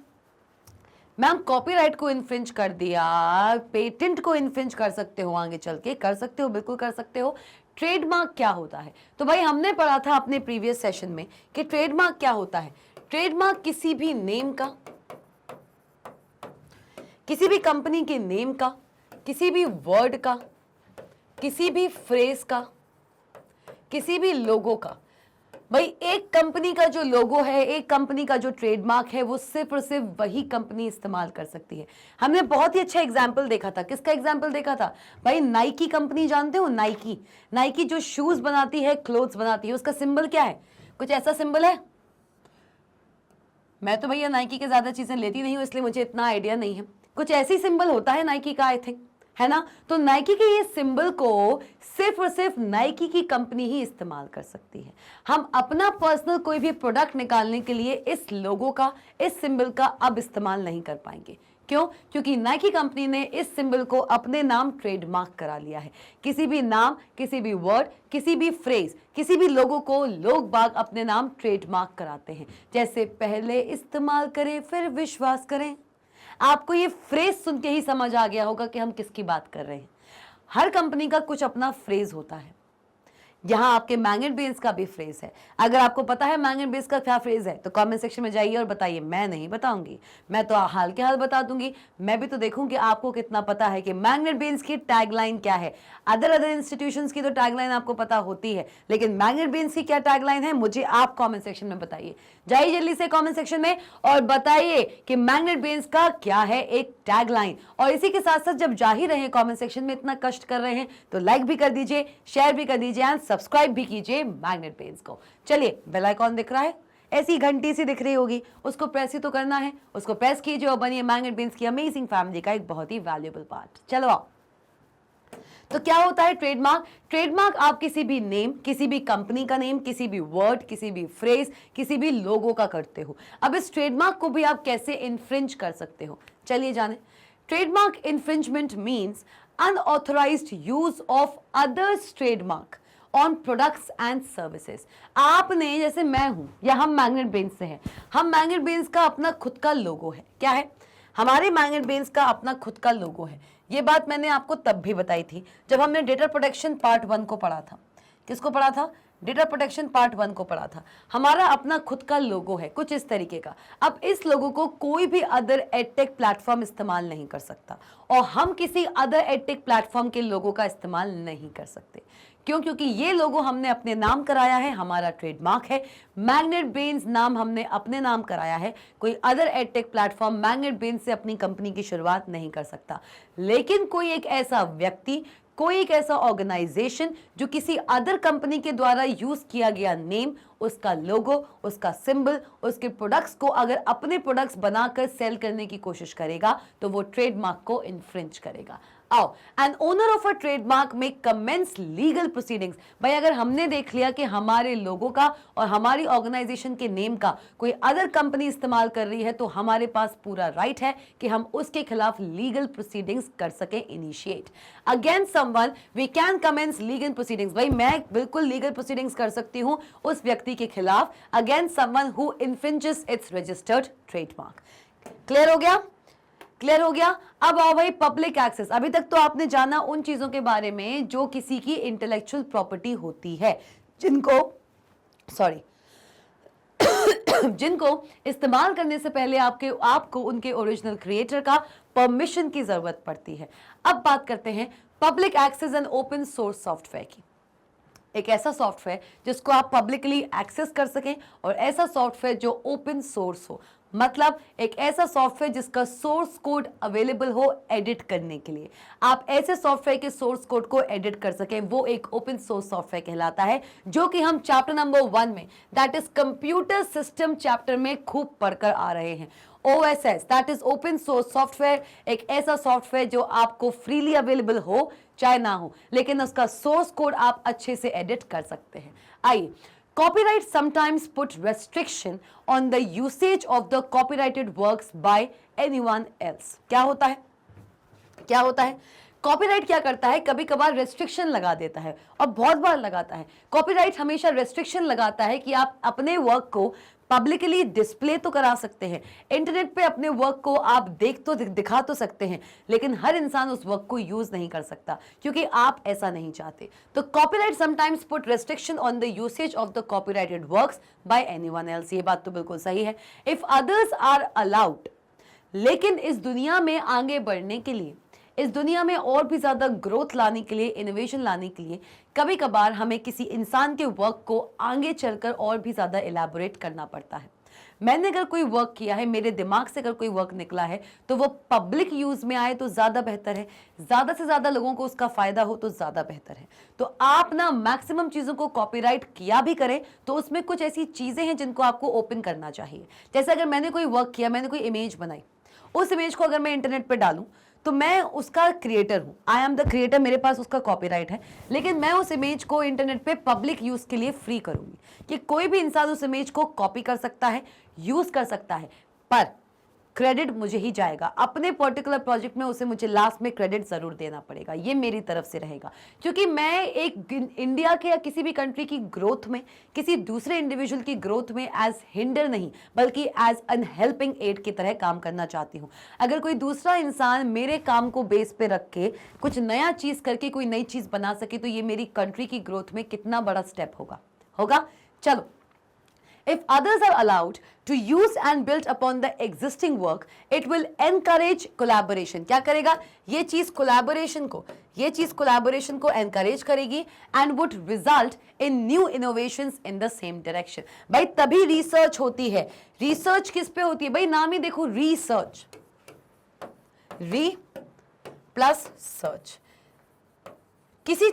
मैम कॉपीराइट को इन्फ्रिंज कर दिया, पेटेंट को इन्फ्रिंज कर सकते हो, आगे चल के कर सकते हो, बिल्कुल कर सकते हो। ट्रेडमार्क क्या होता है? तो भाई हमने पढ़ा था अपने प्रीवियस सेशन में कि ट्रेडमार्क क्या होता है। ट्रेडमार्क किसी भी नेम का, किसी भी कंपनी के नेम का, किसी भी वर्ड का, किसी भी फ्रेज का, किसी भी लोगो का। भाई एक कंपनी का जो लोगो है, एक कंपनी का जो ट्रेडमार्क है, वो सिर्फ और सिर्फ वही कंपनी इस्तेमाल कर सकती है। हमने बहुत ही अच्छा एग्जाम्पल देखा था। किसका एग्जाम्पल देखा था? भाई नाइकी कंपनी, जानते हो नाइकी? नाइकी जो शूज बनाती है, क्लोथ्स बनाती है, उसका सिंबल क्या है? कुछ ऐसा सिंबल है? मैं तो भैया नाइकी के ज्यादा चीजें लेती नहीं हूं, इसलिए मुझे इतना आइडिया नहीं है। कुछ ऐसी सिंबल होता है नाइकी का, आई थिंक, है ना? तो नाइकी के ये सिंबल को सिर्फ और सिर्फ नाइकी की कंपनी ही इस्तेमाल कर सकती है। हम अपना पर्सनल कोई भी प्रोडक्ट निकालने के लिए इस लोगो का, इस सिंबल का अब इस्तेमाल नहीं कर पाएंगे। क्यों? क्योंकि नाइकी कंपनी ने इस सिंबल को अपने नाम ट्रेडमार्क करा लिया है। किसी भी नाम, किसी भी वर्ड, किसी भी फ्रेज, किसी भी लोगो को लोग बाग अपने नाम ट्रेडमार्क कराते हैं। जैसे पहले इस्तेमाल करें फिर विश्वास करें। आपको ये फ्रेज सुन के ही समझ आ गया होगा कि हम किसकी बात कर रहे हैं। हर कंपनी का कुछ अपना फ्रेज होता है। यहाँ आपके मैग्नेट बेन्स का भी फ्रेज है। अगर आपको पता है मैग्नेट बेन्स का क्या फ्रेज है तो कमेंट सेक्शन में जाइए और बताइए। मैं नहीं बताऊंगी, मैं तो हाल के हाल बता दूंगी। मैं भी तो देखूंगी आपको कितना पता है कि मैग्नेट बेन्स की टैगलाइन क्या है। अदर इंस्टीट्यूशंस की तो टैगलाइन आपको पता होती है, लेकिन मैग्नेट बेन्स की क्या टैगलाइन है मुझे आप कमेंट सेक्शन में बताइए। जाइए जल्दी से कमेंट सेक्शन में और बताइए कि मैग्नेट बेन्स का क्या है एक टैगलाइन। और इसी के साथ साथ जब जा ही रहे हैं कमेंट सेक्शन में, इतना कष्ट कर रहे हैं तो लाइक भी कर दीजिए, शेयर भी कर दीजिए एंड सब्सक्राइब भी कीजिए मैग्नेट बेन्स को। चलिए, बेल आइकॉन दिख रहा है, ऐसी घंटी सी दिख रही होगी, उसको प्रेस ही तो करना है, उसको प्रेस कीजिए और बनिए मैग्नेट बेन्स की अमेजिंग फैमिली का एक बहुत ही वैल्यूएबल पार्ट। चलो आओ। तो क्या होता है ट्रेडमार्क? ट्रेडमार्क आप किसी भी नेम, किसी भी कंपनी का नेम, किसी भी वर्ड, किसी भी फ्रेज, किसी भी लोगो का करते हो। अब इस ट्रेडमार्क को भी आप कैसे इन्फ्रिंज कर सकते हो, चलिए जाने। Trademark infringement means unauthorised use of others trademark on products and services. आपने, जैसे मैं हूं या हम मैग्नेट बेन्स से हैं, हम मैग्नेट बेन्स का अपना खुद का लोगो है। क्या है? हमारे मैग्नेट बेन्स का अपना खुद का लोगो है। ये बात मैंने आपको तब भी बताई थी जब हमने डेटा प्रोटेक्शन पार्ट 1 को पढ़ा था। किसको पढ़ा था? डेटा प्रोटेक्शन पार्ट 1 को पढ़ा था। हमारा अपना खुद का लोगो है कुछ इस तरीके का। अब इस लोगो को कोई भी अदर एडटेक प्लेटफॉर्म इस्तेमाल नहीं कर सकता और हम किसी अदर एडटेक प्लेटफॉर्म के लोगो का इस्तेमाल नहीं कर सकते। क्यों? क्योंकि ये लोगो हमने अपने नाम कराया है, हमारा ट्रेडमार्क है। मैग्नेट बेन्स नाम हमने अपने नाम कराया है। कोई अदर एडटेक प्लेटफॉर्म मैग्नेट बेन्स से अपनी कंपनी की शुरुआत नहीं कर सकता। लेकिन कोई एक ऐसा व्यक्ति, कोई एक ऐसा ऑर्गेनाइजेशन जो किसी अदर कंपनी के द्वारा यूज किया गया नेम, उसका लोगो, उसका सिंबल, उसके प्रोडक्ट्स को अगर अपने प्रोडक्ट्स बनाकर सेल करने की कोशिश करेगा तो वो ट्रेडमार्क को इन्फ्रिंज करेगा। आओ, an owner of a trademark में कमेंस लीगल प्रोसीडिंग्स। भाई अगर हमने देख लिया कि हमारे लोगों का और हमारी ऑर्गेनाइजेशन के नेम का कोई अदर कंपनी इस्तेमाल कर रही है तो हमारे पास पूरा राइट है कि हम उसके खिलाफ लीगल प्रोसीडिंग्स कर सकें initiate against someone. We can commence legal proceedings. भाई मैं बिल्कुल लीगल प्रोसीडिंग्स कर सकती हूं उस व्यक्ति के खिलाफ against someone who infringes its registered trademark. Clear हो गया? क्लियर हो गया? अब आओ भाई पब्लिक एक्सेस। अभी तक तो आपने जाना उन चीजों के बारे में जो किसी की इंटेलेक्चुअल प्रॉपर्टी होती है, जिनको इस्तेमाल करने से पहले आपको उनके ओरिजिनल क्रिएटर का परमिशन की जरूरत पड़ती है। अब बात करते हैं public access and open source software की। एक ऐसा सॉफ्टवेयर जिसको आप पब्लिकली एक्सेस कर सकें और ऐसा सॉफ्टवेयर जो ओपन सोर्स हो, मतलब एक ऐसा सॉफ्टवेयर जिसका सोर्स कोड अवेलेबल हो एडिट करने के लिए। आप ऐसे सॉफ्टवेयर के सोर्स कोड को एडिट कर सकें, वो एक ओपन सोर्स सॉफ्टवेयर कहलाता है, जो कि हम चैप्टर नंबर 1 में, that is computer system chapter में खूब पढ़कर आ रहे हैं। OSS that is open source software, एक ऐसा सॉफ्टवेयर जो आपको फ्रीली अवेलेबल हो चाहे ना हो, लेकिन उसका सोर्स कोड आप अच्छे से एडिट कर सकते हैं। आइए, copyright sometimes put restriction on the usage of the copyrighted works by anyone else। क्या होता है? क्या होता है? कॉपीराइट क्या करता है? कभी कभार रेस्ट्रिक्शन लगा देता है और बहुत बार लगाता है। कॉपीराइट हमेशा रेस्ट्रिक्शन लगाता है कि आप अपने वर्क को पब्लिकली डिस्प्ले तो करा सकते हैं, इंटरनेट पे अपने वर्क को आप दिखा तो सकते हैं, लेकिन हर इंसान उस वर्क को यूज नहीं कर सकता क्योंकि आप ऐसा नहीं चाहते। तो copyright sometimes put restriction on the usage of the copyrighted works by anyone else. ये बात तो बिल्कुल सही है। इफ अदर्स आर अलाउड, लेकिन इस दुनिया में आगे बढ़ने के लिए, इस दुनिया में और भी ज्यादा ग्रोथ लाने के लिए, इनोवेशन लाने के लिए कभी कभार हमें किसी इंसान के वर्क को आगे चलकर और भी ज्यादा इलैबोरेट करना पड़ता है। मैंने अगर कोई वर्क किया है, मेरे दिमाग से अगर कोई वर्क निकला है, तो वो पब्लिक यूज में आए तो ज्यादा बेहतर है, ज्यादा से ज्यादा लोगों को उसका फायदा हो तो ज्यादा बेहतर है। तो आप ना मैक्सिमम चीजों को कॉपीराइट किया भी करें तो उसमें कुछ ऐसी चीजें हैं जिनको आपको ओपन करना चाहिए। जैसे अगर मैंने कोई वर्क किया, मैंने कोई इमेज बनाई, उस इमेज को अगर मैं इंटरनेट पर डालूं तो मैं उसका क्रिएटर हूं, आई एम द क्रिएटर, मेरे पास उसका कॉपीराइट है, लेकिन मैं उस इमेज को इंटरनेट पे पब्लिक यूज के लिए फ्री करूंगी कि कोई भी इंसान उस इमेज को कॉपी कर सकता है, यूज कर सकता है। पर क्रेडिट मुझे ही जाएगा, अपने पर्टिकुलर प्रोजेक्ट में उसे मुझे लास्ट में क्रेडिट जरूर देना पड़ेगा, ये मेरी तरफ से रहेगा। क्योंकि मैं एक इंडिया के या किसी भी कंट्री की ग्रोथ में, किसी दूसरे इंडिविजुअल की ग्रोथ में एज हिंडर नहीं बल्कि एज एन हेल्पिंग एड की तरह काम करना चाहती हूँ। अगर कोई दूसरा इंसान मेरे काम को बेस पे रख के कुछ नया चीज करके कोई नई चीज बना सके तो ये मेरी कंट्री की ग्रोथ में कितना बड़ा स्टेप होगा। चलो, if others are allowed to use and build upon the existing work, it will encourage collaboration. क्या करेगा? ये चीज collaboration को encourage करेगी and would result in new innovations in the same direction. भाई तभी research होती है। research किस पे होती है? भाई नाम ही देखो, research, re plus search। किसी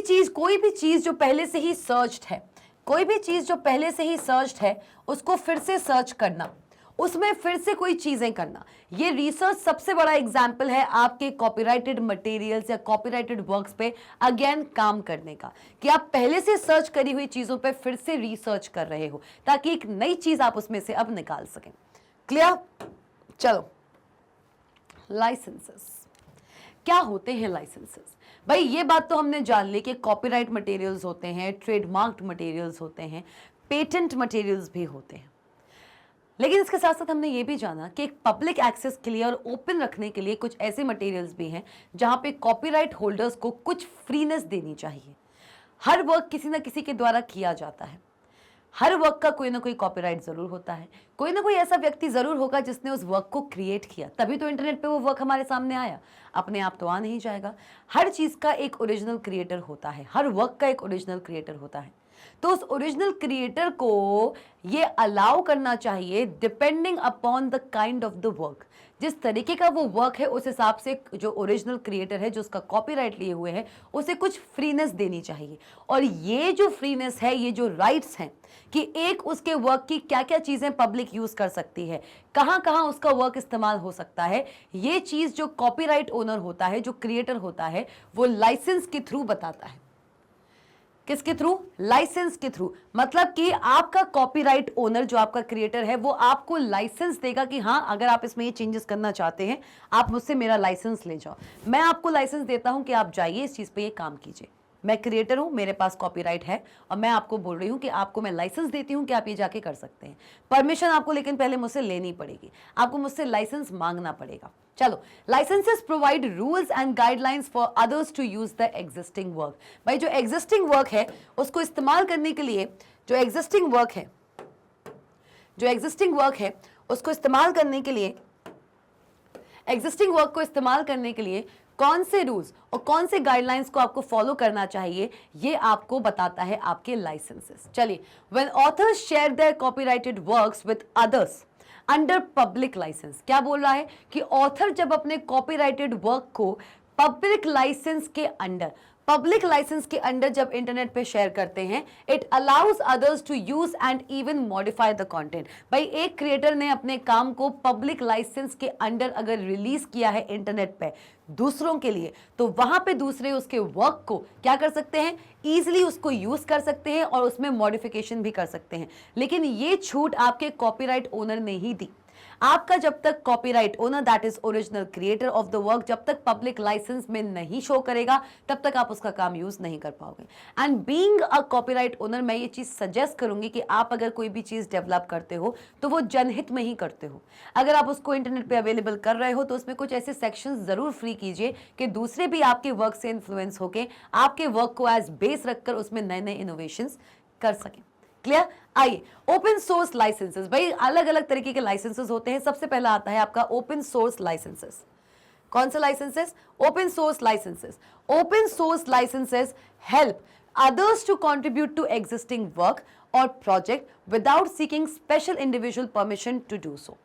चीज कोई भी चीज जो पहले से ही सर्च्ड है, कोई भी चीज जो पहले से ही सर्च्ड है उसको फिर से सर्च करना, उसमें फिर से कोई चीजें करना, ये रिसर्च सबसे बड़ा एग्जाम्पल है आपके कॉपीराइटेड मटेरियल्स या कॉपीराइटेड वर्क्स पे अगेन काम करने का, कि आप पहले से सर्च करी हुई चीजों पे फिर से रिसर्च कर रहे हो ताकि एक नई चीज आप उसमें से अब निकाल सकें। क्लियर? चलो, लाइसेंसेस क्या होते हैं? लाइसेंसेस भाई ये बात तो हमने जान ली कि कॉपीराइट मटेरियल्स होते हैं, ट्रेडमार्क्ड मटेरियल्स होते हैं, पेटेंट मटेरियल्स भी होते हैं। लेकिन इसके साथ साथ हमने ये भी जाना कि एक पब्लिक एक्सेस के लिए और ओपन रखने के लिए कुछ ऐसे मटेरियल्स भी हैं जहां पे कॉपीराइट होल्डर्स को कुछ फ्रीनेस देनी चाहिए। हर वर्क किसी ना किसी के द्वारा किया जाता है, हर वर्क का कोई ना कोई कॉपीराइट जरूर होता है, कोई ना कोई ऐसा व्यक्ति जरूर होगा जिसने उस वर्क को क्रिएट किया, तभी तो इंटरनेट पे वो वर्क हमारे सामने आया, अपने आप तो आ नहीं जाएगा। हर चीज का एक ओरिजिनल क्रिएटर होता है, हर वर्क का एक ओरिजिनल क्रिएटर होता है, तो उस ओरिजिनल क्रिएटर को ये अलाउ करना चाहिए depending upon the kind of the work. जिस तरीके का वो वर्क है उस हिसाब से जो ओरिजिनल क्रिएटर है, जो उसका कॉपीराइट लिए हुए है, उसे कुछ फ्रीनेस देनी चाहिए। और ये जो फ्रीनेस है, ये जो राइट्स हैं कि एक उसके वर्क की क्या क्या चीजें पब्लिक यूज कर सकती है, कहां कहां उसका वर्क इस्तेमाल हो सकता है, ये चीज जो कॉपीराइट ओनर होता है, जो क्रिएटर होता है, वो लाइसेंस के थ्रू बताता है। किसके थ्रू? लाइसेंस के थ्रू। मतलब कि आपका कॉपीराइट ओनर, जो आपका क्रिएटर है, वो आपको लाइसेंस देगा कि हाँ, अगर आप इसमें ये चेंजेस करना चाहते हैं, आप मुझसे मेरा लाइसेंस ले जाओ। मैं आपको लाइसेंस देता हूं कि आप जाइए इस चीज पे ये काम कीजिए। मैं क्रिएटर हूं, मेरे पास कॉपीराइट है और मैं आपको बोल रही हूं कि आपको मैं लाइसेंस देती हूं कि आप ये जाके कर सकते हैं। परमिशन आपको लेकिन पहले मुझसे लेनी पड़ेगी, आपको मुझसे लाइसेंस मांगना पड़ेगा। चलो, licences provide rules and guidelines for others to use the existing work. भाई जो एग्जिस्टिंग वर्क है उसको इस्तेमाल करने के लिए, जो एग्जिस्टिंग वर्क है उसको इस्तेमाल करने के लिए, एग्जिस्टिंग वर्क को इस्तेमाल करने के लिए कौन से रूल्स और कौन से गाइडलाइंस को आपको फॉलो करना चाहिए, ये आपको बताता है आपके लाइसेंसेस। चलिए, when authors share their copyrighted works with others under public licence, क्या बोल रहा है कि ऑथर जब अपने कॉपीराइटेड वर्क को पब्लिक लाइसेंस के अंडर जब इंटरनेट पे शेयर करते हैं, it allows others to use and even modify the content. भाई एक क्रिएटर ने अपने काम को पब्लिक लाइसेंस के अंडर अगर रिलीज किया है इंटरनेट पे दूसरों के लिए, तो वहां पे दूसरे उसके वर्क को क्या कर सकते हैं? इजीली उसको यूज कर सकते हैं और उसमें मॉडिफिकेशन भी कर सकते हैं। लेकिन ये छूट आपके कॉपीराइट ओनर ने ही दी। आपका जब तक copyright owner, that is original creator of the work, जब तक पब्लिक लाइसेंस में नहीं शो करेगा तब तक आप उसका काम यूज नहीं कर पाओगे। And being a copyright owner, मैं ये चीज सजेस्ट करूंगी कि आप अगर कोई भी चीज डेवलप करते हो तो वो जनहित में ही करते हो। अगर आप उसको इंटरनेट पे अवेलेबल कर रहे हो तो उसमें कुछ ऐसे सेक्शंस जरूर फ्री कीजिए कि दूसरे भी आपके वर्क से इन्फ्लुएंस होके आपके वर्क को एज बेस रखकर उसमें नए नए इनोवेशंस कर सकें। क्लियर? आइए, ओपन सोर्स लाइसेंसेस। भाई अलग अलग तरीके के लाइसेंसेस होते हैं। सबसे पहला आता है आपका ओपन सोर्स लाइसेंसेस। कौन से licences? Open source licences. Open source licences help others to contribute to existing work or project without seeking special individual permission to do so।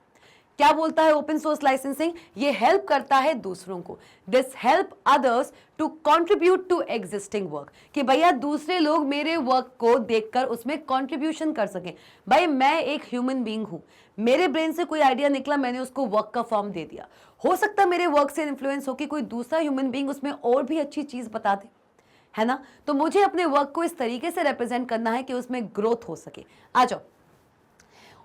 क्या बोलता है ओपन सोर्स लाइसेंसिंग? ये हेल्प करता है दूसरों को, this help others to contribute to existing work, कि भैया दूसरे लोग मेरे वर्क को देखकर उसमें कंट्रीब्यूशन कर सकें। भाई मैं एक ह्यूमन बीइंग हूं, मेरे ब्रेन से कोई आइडिया निकला, मैंने उसको वर्क का फॉर्म दे दिया। हो सकता है मेरे वर्क से इन्फ्लुएंस होकर कोई दूसरा ह्यूमन बीइंग उसमें और भी अच्छी चीज बता दे, है ना? तो मुझे अपने वर्क को इस तरीके से रिप्रेजेंट करना है कि उसमें ग्रोथ हो सके। आ जाओ,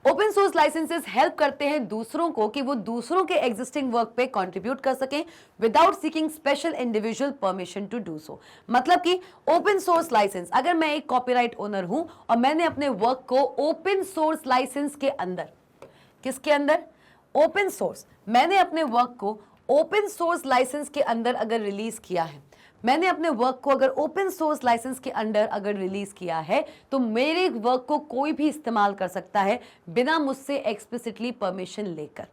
ओपन सोर्स लाइसेंसेस हेल्प करते हैं दूसरों को कि वो दूसरों के एग्जिस्टिंग वर्क पे कंट्रीब्यूट कर सकें without seeking special individual permission to do so. मतलब कि ओपन सोर्स लाइसेंस, अगर मैं एक कॉपीराइट ओनर हूं और मैंने अपने वर्क को ओपन सोर्स लाइसेंस के अंदर, किसके अंदर, ओपन सोर्स, मैंने अपने वर्क को ओपन सोर्स लाइसेंस के अंदर अगर रिलीज किया है, मैंने अपने वर्क को अगर ओपन सोर्स लाइसेंस के अंडर अगर रिलीज किया है, तो मेरे वर्क को कोई भी इस्तेमाल कर सकता है बिना मुझसे एक्सप्लिसिटली परमिशन लेकर।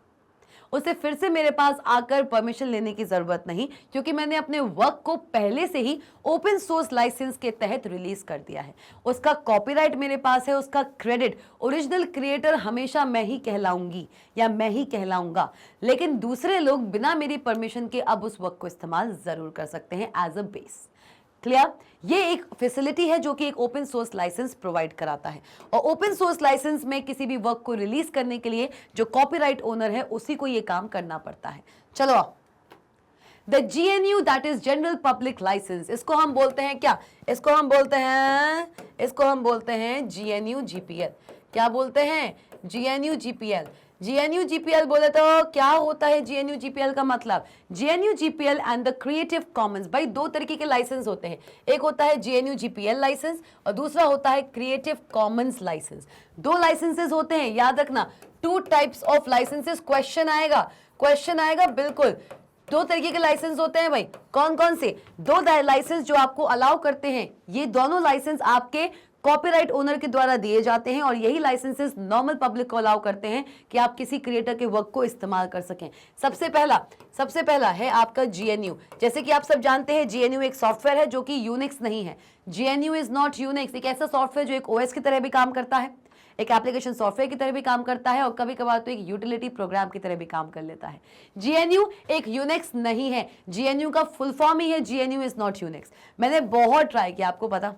उसे फिर से मेरे पास आकर परमिशन लेने की जरूरत नहीं, क्योंकि मैंने अपने वर्क को पहले से ही ओपन सोर्स लाइसेंस के तहत रिलीज कर दिया है। उसका कॉपीराइट मेरे पास है, उसका क्रेडिट ओरिजिनल क्रिएटर हमेशा मैं ही कहलाऊंगी या मैं ही कहलाऊंगा, लेकिन दूसरे लोग बिना मेरी परमिशन के अब उस वर्क को इस्तेमाल जरूर कर सकते हैं एज अ बेस। क्लियर? ये एक फैसिलिटी है जो कि एक ओपन सोर्स लाइसेंस प्रोवाइड कराता है, और ओपन सोर्स लाइसेंस में किसी भी वर्क को रिलीज करने के लिए जो कॉपीराइट ओनर है उसी को ये काम करना पड़ता है। चलो, the GNU that is general public licence, इसको हम बोलते हैं क्या, इसको हम बोलते हैं GNU GPL। क्या बोलते हैं? GNU GPL। GNU GPL बोले तो क्या होता है GNU GPL का मतलब? GNU GPL and the creative Commons, भाई दो तरीके के लाइसेंस होते हैं, एक होता है GNU GPL लाइसेंस और दूसरा होता है क्रिएटिव कॉमन्स लाइसेंस। दो लाइसेंसेस होते हैं, याद रखना, two types of licences. Question आएगा बिल्कुल। दो तरीके के लाइसेंस होते हैं भाई, कौन कौन से? दो लाइसेंस जो आपको अलाउ करते हैं, ये दोनों लाइसेंस आपके कॉपीराइट ओनर के द्वारा दिए जाते हैं, और यही लाइसेंसेस नॉर्मल पब्लिक को अलाउ करते हैं कि आप किसी क्रिएटर के वर्क को इस्तेमाल कर सकें। सबसे पहला है आपका GNU। जैसे कि आप सब जानते हैं GNU एक सॉफ्टवेयर है जो कि यूनिक्स नहीं है। GNU इज नॉट यूनिक्स, एक ऐसा सॉफ्टवेयर जो एक OS की तरह भी काम करता है, एक एप्लीकेशन सॉफ्टवेयर की तरह भी काम करता है, और कभी कभार तो एक यूटिलिटी प्रोग्राम की तरह भी काम कर लेता है। GNU एक यूनिक्स नहीं है, GNU का फुल फॉर्म ही है GNU इज नॉट यूनिक्स। मैंने बहुत ट्राई किया, आपको पता,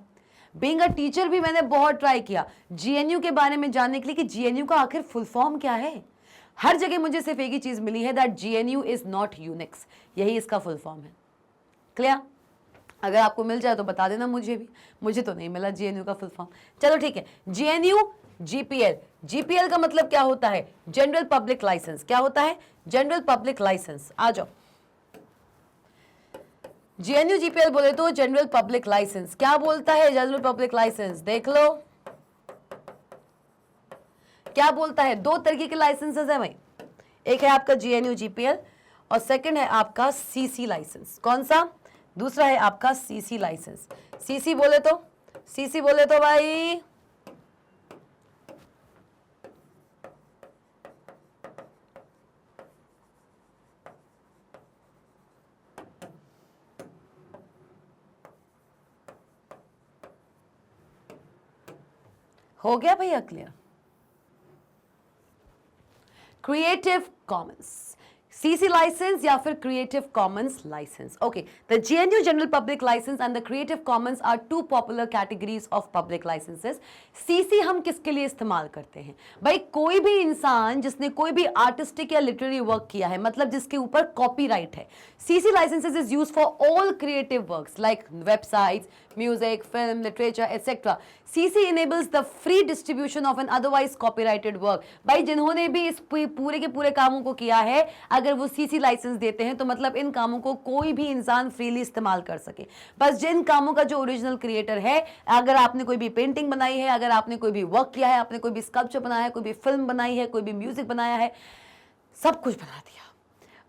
बीइंग अ टीचर भी मैंने बहुत ट्राई किया GNU के बारे में जानने के लिए कि GNU का आखिर फुल फॉर्म क्या है। हर जगह मुझे सिर्फ एक ही चीज मिली है, that GNU is not Unix, यही इसका फुल फॉर्म है। क्लियर? अगर आपको मिल जाए तो बता देना मुझे भी, मुझे तो नहीं मिला GNU का फुल फॉर्म। चलो ठीक है, GNU GPL। GPL का मतलब क्या होता है? General public licence. क्या होता है? General public licence. आ जाओ, GNU GPL बोले तो जनरल पब्लिक लाइसेंस। क्या बोलता है जनरल पब्लिक लाइसेंस? देख लो क्या बोलता है। दो तरीके के लाइसेंसेस है भाई, एक है आपका GNU GPL और सेकंड है आपका CC लाइसेंस। कौन सा? दूसरा है आपका CC लाइसेंस। CC बोले तो भाई हो गया भैया clear? Creative commons, CC licence या फिर creative commons licence. Okay, the GNU general public licence and the creative commons are two popular categories of public licences. CC हम किसके लिए इस्तेमाल करते हैं भाई? कोई भी इंसान जिसने कोई भी आर्टिस्टिक या लिटरेरी वर्क किया है, मतलब जिसके ऊपर कॉपीराइट है। CC licences is used for all creative works like websites, music, film, literature etcetera. CC enables the free distribution of an otherwise copyrighted work। भाई जिन्होंने भी इस पूरे के पूरे कामों को किया है, अगर वो CC लाइसेंस देते हैं तो मतलब इन कामों को कोई भी इंसान फ्रीली इस्तेमाल कर सके। बस जिन कामों का जो ओरिजिनल क्रिएटर है, अगर आपने कोई भी पेंटिंग बनाई है, अगर आपने कोई भी वर्क किया है, आपने कोई भी स्कल्पचर बनाया है, कोई भी फिल्म बनाई है, कोई भी म्यूजिक बनाया है, सब कुछ बना दिया,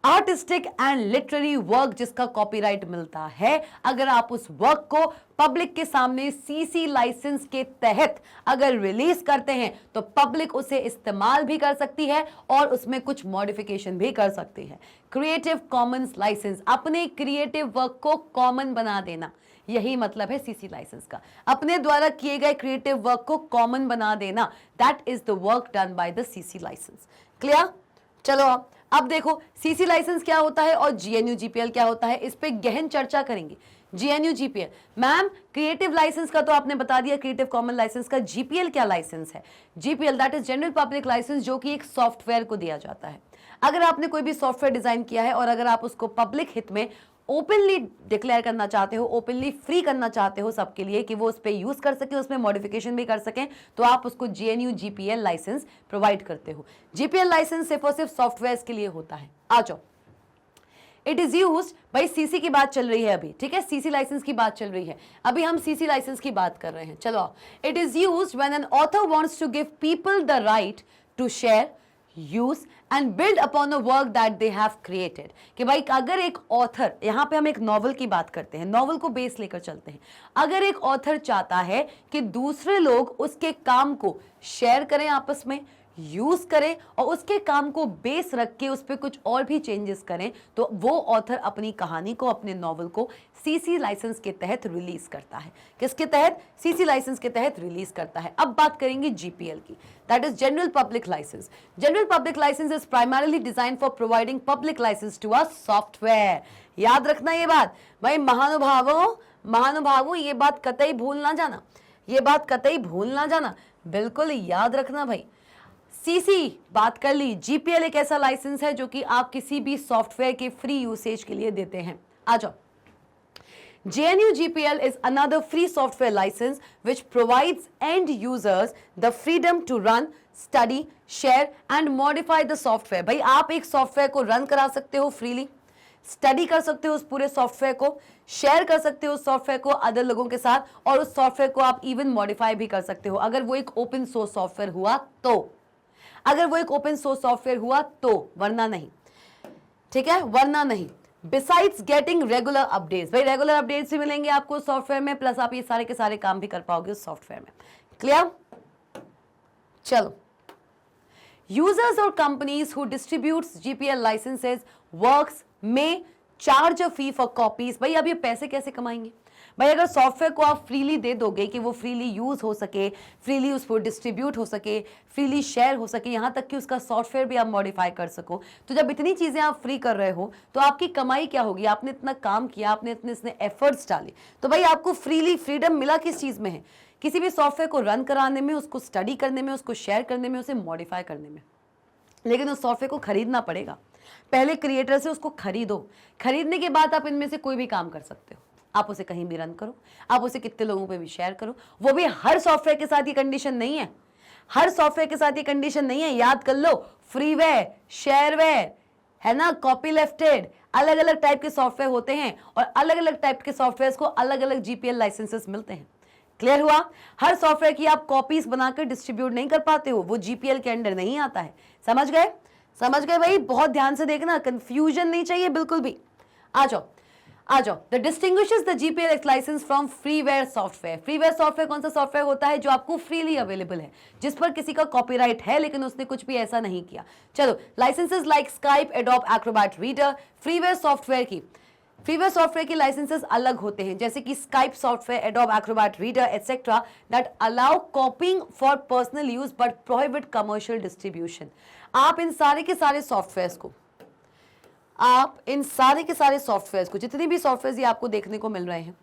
आर्टिस्टिक एंड लिटरेरी वर्क जिसका कॉपीराइट मिलता है, अगर आप उस वर्क को पब्लिक के सामने CC लाइसेंस के तहत अगर रिलीज करते हैं तो पब्लिक उसे इस्तेमाल भी कर सकती है और उसमें कुछ मॉडिफिकेशन भी कर सकती है। क्रिएटिव कॉमन्स लाइसेंस, अपने क्रिएटिव वर्क को कॉमन बना देना, यही मतलब है CC लाइसेंस का। अपने द्वारा किए गए क्रिएटिव वर्क को कॉमन बना देना, that is the work done by the CC licence. Clear? चलो अब देखो CC लाइसेंस क्या होता है और GNU GPL क्या होता है, इस पे गहन चर्चा करेंगे। GNU GPL, ma'am creative licence का तो आपने बता दिया, क्रिएटिव कॉमन लाइसेंस का GPL क्या लाइसेंस है? GPL that is general public licence, जो कि एक सॉफ्टवेयर को दिया जाता है। अगर आपने कोई भी सॉफ्टवेयर डिजाइन किया है और अगर आप उसको पब्लिक हित में ओपनली डिक्लेयर करना चाहते हो, ओपनली फ्री करना चाहते हो सबके लिए कि वो उस पर यूज कर सके, उसमें मॉडिफिकेशन भी कर सकें, तो आप उसको GNU GPL लाइसेंस प्रोवाइड करते हो। GPL लाइसेंस सिर्फ और सिर्फ सॉफ्टवेयर के लिए होता है। आ जाओ, इट इज यूज, भाई सीसी की बात चल रही है अभी, ठीक है, सीसी लाइसेंस की बात चल रही है, अभी हम सीसी लाइसेंस की बात कर रहे हैं। चलो, it is use when an author wants to give people the right to share, use and build upon a work that they have created. कि भाई अगर एक ऑथर, यहां पे हम एक नॉवल की बात करते हैं, नॉवल को बेस लेकर चलते हैं, अगर एक ऑथर चाहता है कि दूसरे लोग उसके काम को शेयर करें, आपस में यूज करें और उसके काम को बेस रख के उस पर कुछ और भी चेंजेस करें, तो वो ऑथर अपनी कहानी को, अपने नॉवल को सीसी लाइसेंस के तहत रिलीज करता है। किसके तहत? सीसी लाइसेंस के तहत रिलीज करता है। अब बात करेंगे GPL की, that is general public licence. General public licence is primarily design for providing public licence to a software. याद रखना ये बात भाई, महानुभावों ये बात कतई भूल ना जाना, ये बात कतई भूल ना जाना, बिल्कुल याद रखना भाई। सीसी बात कर ली, GPL एक ऐसा लाइसेंस है जो कि आप किसी भी सॉफ्टवेयर के फ्री यूसेज के लिए देते हैं। आ जाओ, GNU GPL is another free software license which provides end users the freedom to run, study, share and modify the software। भाई आप एक सॉफ्टवेयर को रन करा सकते हो फ्रीली, स्टडी कर सकते हो उस पूरे सॉफ्टवेयर को, शेयर कर सकते हो उस सॉफ्टवेयर को अदर लोगों के साथ, और उस सॉफ्टवेयर को आप इवन मॉडिफाई भी कर सकते हो अगर वो एक ओपन सोर्स सॉफ्टवेयर हुआ तो, अगर वो एक ओपन सोर्स सॉफ्टवेयर हुआ तो, वरना नहीं, ठीक है, वरना नहीं। बिसाइड्स गेटिंग रेगुलर अपडेट्स, भाई रेगुलर अपडेट्स भी मिलेंगे आपको सॉफ्टवेयर में, प्लस आप ये सारे के सारे काम भी कर पाओगे उस सॉफ्टवेयर में। क्लियर? चलो, यूजर्स और companies who distributes GPL licenses works में charge a fee for copies. भाई अब ये पैसे कैसे कमाएंगे? भाई अगर सॉफ्टवेयर को आप फ्रीली दे दोगे कि वो फ्रीली यूज हो सके, फ्रीली उस पर डिस्ट्रीब्यूट हो सके, फ्रीली शेयर हो सके, यहाँ तक कि उसका सॉफ्टवेयर भी आप मॉडिफाई कर सको, तो जब इतनी चीजें आप फ्री कर रहे हो तो आपकी कमाई क्या होगी? आपने इतना काम किया, आपने इतने एफर्ट्स डाले, तो भाई आपको फ्रीली फ्रीडम मिला किस चीज में है? किसी भी सॉफ्टवेयर को रन कराने में, उसको स्टडी करने में, उसको शेयर करने में, उसे मॉडिफाई करने में। लेकिन उस सॉफ्टवेयर को खरीदना पड़ेगा, पहले क्रिएटर से उसको खरीदो, खरीदने के बाद आप इनमें से कोई भी काम कर सकते हो, आप उसे कहीं भी रन करो, आप उसे कितने लोगों पे भी शेयर करो। वो भी हर सॉफ्टवेयर के साथ ये कंडीशन नहीं है, हर सॉफ्टवेयर के साथ ये कंडीशन नहीं है, याद कर लो। फ्रीवेयर, शेयरवेयर है ना, कॉपी लेफ्टेड, अलग अलग टाइप के सॉफ्टवेयर होते हैं और अलग अलग टाइप के सॉफ्टवेयर को अलग अलग GPL लाइसेंसेस मिलते हैं। क्लियर हुआ? हर सॉफ्टवेयर की आप कॉपीज बनाकर डिस्ट्रीब्यूट नहीं कर पाते हो, वो GPL के अंडर नहीं आता है। समझ गए? समझ गए भाई? बहुत ध्यान से देखना, कंफ्यूजन नहीं चाहिए बिल्कुल भी। आ जाओ, आ जाओ। The distinguishes the GPL licence from freeware software. Freeware software कौन सा सॉफ्टवेयर होता है? जो आपको फ्रीली अवेलेबल है, जिस पर किसी का कॉपीराइट है लेकिन उसने कुछ भी ऐसा नहीं किया। चलो, licences like Skype, Adobe Acrobat Reader. Freeware software की लाइसेंसेस अलग होते हैं, जैसे कि Skype software, Adobe Acrobat Reader etcetera, that allow copying for personal use but prohibit commercial distribution. आप इन सारे के सारे सॉफ्टवेयर्स को, जितने भी सॉफ्टवेयर ये आपको देखने को मिल रहे हैं,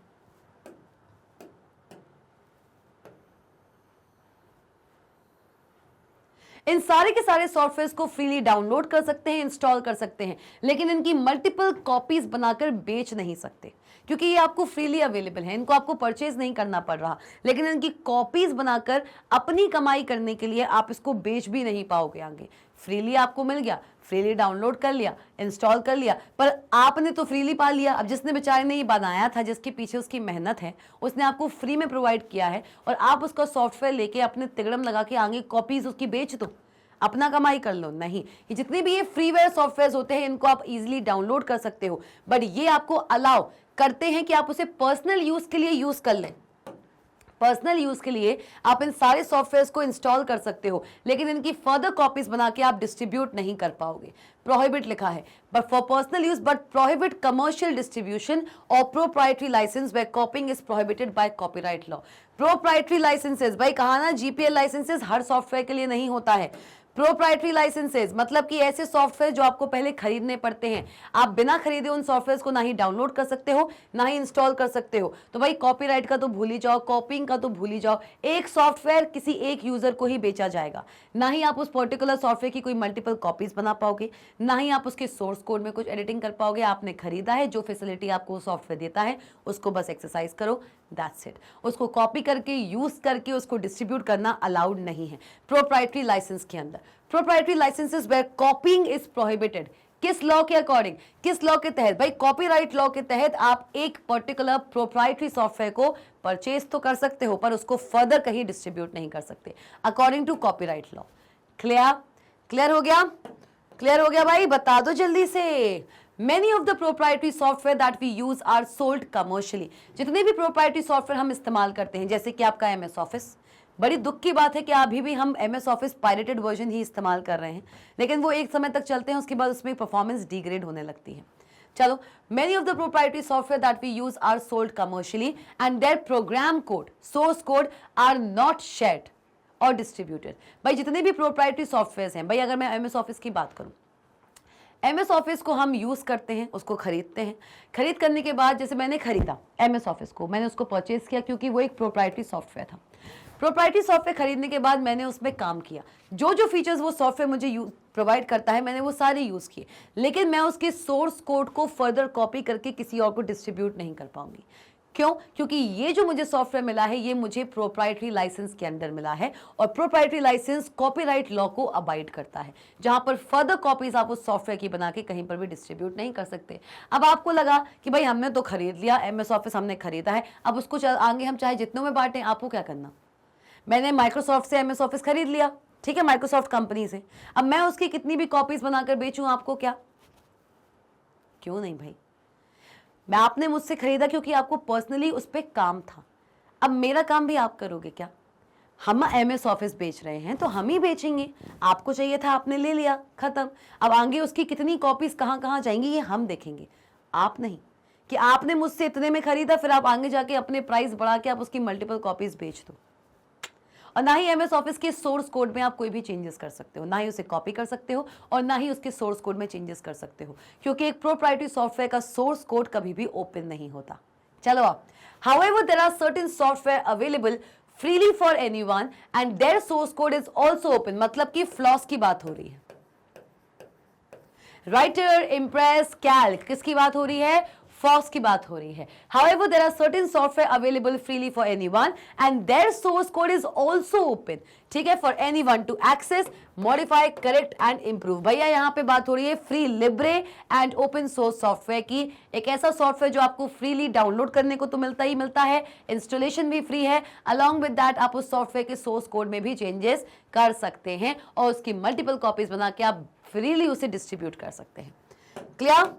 इन सारे के सारे सॉफ्टवेयर को फ्रीली डाउनलोड कर सकते हैं, इंस्टॉल कर सकते हैं, लेकिन इनकी मल्टीपल कॉपीज बनाकर बेच नहीं सकते, क्योंकि ये आपको फ्रीली अवेलेबल है, इनको आपको परचेज नहीं करना पड़ रहा। लेकिन इनकी कॉपीज बनाकर अपनी कमाई करने के लिए आप इसको बेच भी नहीं पाओगे आगे। फ्रीली आपको मिल गया, फ्रीली डाउनलोड कर लिया, इंस्टॉल कर लिया, पर आपने तो फ्रीली पा लिया। अब जिसने बेचारे ने ये बनाया था, जिसके पीछे उसकी मेहनत है, उसने आपको फ्री में प्रोवाइड किया है, और आप उसका सॉफ्टवेयर लेके अपने तिगड़म लगा के आगे कॉपीज उसकी बेच दो, अपना कमाई कर लो। नहीं, ये जितने भी ये फ्रीवेयर सॉफ्टवेयर होते हैं, इनको आप इजीली डाउनलोड कर सकते हो, बट ये आपको अलाउ करते हैं कि आप उसे पर्सनल यूज के लिए यूज कर लें। पर्सनल यूज के लिए आप इन सारे सॉफ्टवेयर्स को इंस्टॉल कर सकते हो, लेकिन इनकी फर्दर कॉपीज बना के आप डिस्ट्रीब्यूट नहीं कर पाओगे। प्रोहिबिट लिखा है, but for personal use but prohibit commercial distribution और proprietary license where copying is prohibited by copyright law. Proprietary licenses, भाई कहा ना, GPL लाइसेंसेस हर सॉफ्टवेयर के लिए नहीं होता है। प्रोप्राइटरी लाइसेंसेज मतलब कि ऐसे सॉफ्टवेयर जो आपको पहले खरीदने पड़ते हैं, आप बिना खरीदे उन सॉफ्टवेयर को ना ही डाउनलोड कर सकते हो ना ही इंस्टॉल कर सकते हो। तो भाई कॉपीराइट का तो भूल ही जाओ, कॉपिंग का तो भूल ही जाओ। एक सॉफ्टवेयर किसी एक यूजर को ही बेचा जाएगा, ना ही आप उस पर्टिकुलर सॉफ्टवेयर की कोई मल्टीपल कॉपीज बना पाओगे, ना ही आप उसके सोर्स कोड में कुछ एडिटिंग कर पाओगे। आपने खरीदा है, जो फैसिलिटी आपको सॉफ्टवेयर देता है उसको बस एक्सरसाइज करो, दैट्स इट। उसको कॉपी करके यूज करके उसको डिस्ट्रीब्यूट करना अलाउड नहीं है प्रोप्राइटरी लाइसेंस के अंदर। Proprietary licences where copying is prohibited. किस लॉ के अकॉर्डिंग, किस लॉ के तहत? भाई कॉपीराइट लॉ के तहत आप एक पर्टिकुलर प्रोप्राइटरी सॉफ्टवेयर को परचेज तो कर सकते हो पर उसको फर्दर कहीं डिस्ट्रीब्यूट नहीं कर सकते according to copyright law. Clear? Clear हो गया? क्लियर हो गया भाई? बता दो जल्दी से। Many of the proprietary software that we use are sold commercially। जितने भी proprietary software हम इस्तेमाल करते हैं, जैसे कि आपका MS Office, बड़ी दुख की बात है कि अभी भी हम MS Office पायरेटेड वर्जन ही इस्तेमाल कर रहे हैं, लेकिन वो एक समय तक चलते हैं, उसके बाद उसमें परफॉर्मेंस डिग्रेड होने लगती है। चलो, many of the proprietary software that we use are sold commercially and their program code, source code are not shared or distributed। भाई जितने भी proprietary softwares हैं, भाई अगर मैं MS Office की बात करूं, MS ऑफिस को हम यूज़ करते हैं, उसको खरीदते हैं। खरीद करने के बाद जैसे मैंने खरीदा MS ऑफिस को, मैंने उसको परचेज किया क्योंकि वो एक प्रोप्राइटरी सॉफ्टवेयर था। प्रोप्राइटरी सॉफ्टवेयर खरीदने के बाद मैंने उसमें काम किया, जो जो फीचर्स वो सॉफ्टवेयर मुझे प्रोवाइड करता है मैंने वो सारे यूज़ किए, लेकिन मैं उसके सोर्स कोड को फर्दर कॉपी करके किसी और को डिस्ट्रीब्यूट नहीं कर पाऊंगी। क्यों? क्योंकि ये जो मुझे सॉफ्टवेयर मिला है ये मुझे प्रोप्राइटरी लाइसेंस के अंडर मिला है और प्रोप्राइटरी लाइसेंस कॉपीराइट लॉ को अबाइड करता है, जहां पर फर्दर कॉपीज आप उस सॉफ्टवेयर की बना के कहीं पर भी डिस्ट्रीब्यूट नहीं कर सकते। अब आपको लगा कि भाई हमने तो खरीद लिया, MS ऑफिस हमने खरीदा है, अब उसको आगे हम चाहे जितनों में बांटें, आपको क्या करना? मैंने माइक्रोसॉफ्ट से MS ऑफिस खरीद लिया, ठीक है, माइक्रोसॉफ्ट कंपनी से, अब मैं उसकी कितनी भी कॉपीज बनाकर बेचूं, आपको क्या? क्यों नहीं भाई? मैं आपने मुझसे खरीदा क्योंकि आपको पर्सनली उस पर काम था, अब मेरा काम भी आप करोगे क्या? हम MS ऑफिस बेच रहे हैं तो हम ही बेचेंगे, आपको चाहिए था आपने ले लिया, खत्म। अब आगे उसकी कितनी कॉपीज कहाँ कहाँ जाएंगी ये हम देखेंगे, आप नहीं। कि आपने मुझसे इतने में खरीदा फिर आप आगे जाके अपने प्राइस बढ़ा के आप उसकी मल्टीपल कॉपीज बेच दो। और ना ही MS ऑफिस के सोर्स कोड में आप कोई भी चेंजेस कर सकते हो, ना ही उसे कॉपी कर सकते हो और ना ही उसके सोर्स कोड में चेंजेस कर सकते हो, क्योंकि एक प्रोप्राइटरी सॉफ्टवेयर का सोर्स कोड कभी भी ओपन नहीं होता। चलो आप, however there are certain software available freely for anyone and their source code is also open। मतलब कि फ्लॉस की बात हो रही है, राइटर, इम्प्रेस, कैल्क, किसकी बात हो रही है? फॉक्स की बात हो रही है। However, there are certain software available freely for anyone and their source code is also open। ठीक है, for anyone to access, modify, correct and improve। भैया यहाँ पे बात हो रही है free, Libre and open source software की। एक ऐसा सॉफ्टवेयर जो आपको फ्रीली डाउनलोड करने को तो मिलता ही मिलता है, इंस्टॉलेशन भी फ्री है, अलॉन्ग विद दैट आप उस सॉफ्टवेयर के सोर्स कोड में भी चेंजेस कर सकते हैं और उसकी मल्टीपल कॉपीज बना के आप फ्रीली उसे डिस्ट्रीब्यूट कर सकते हैं। Clear?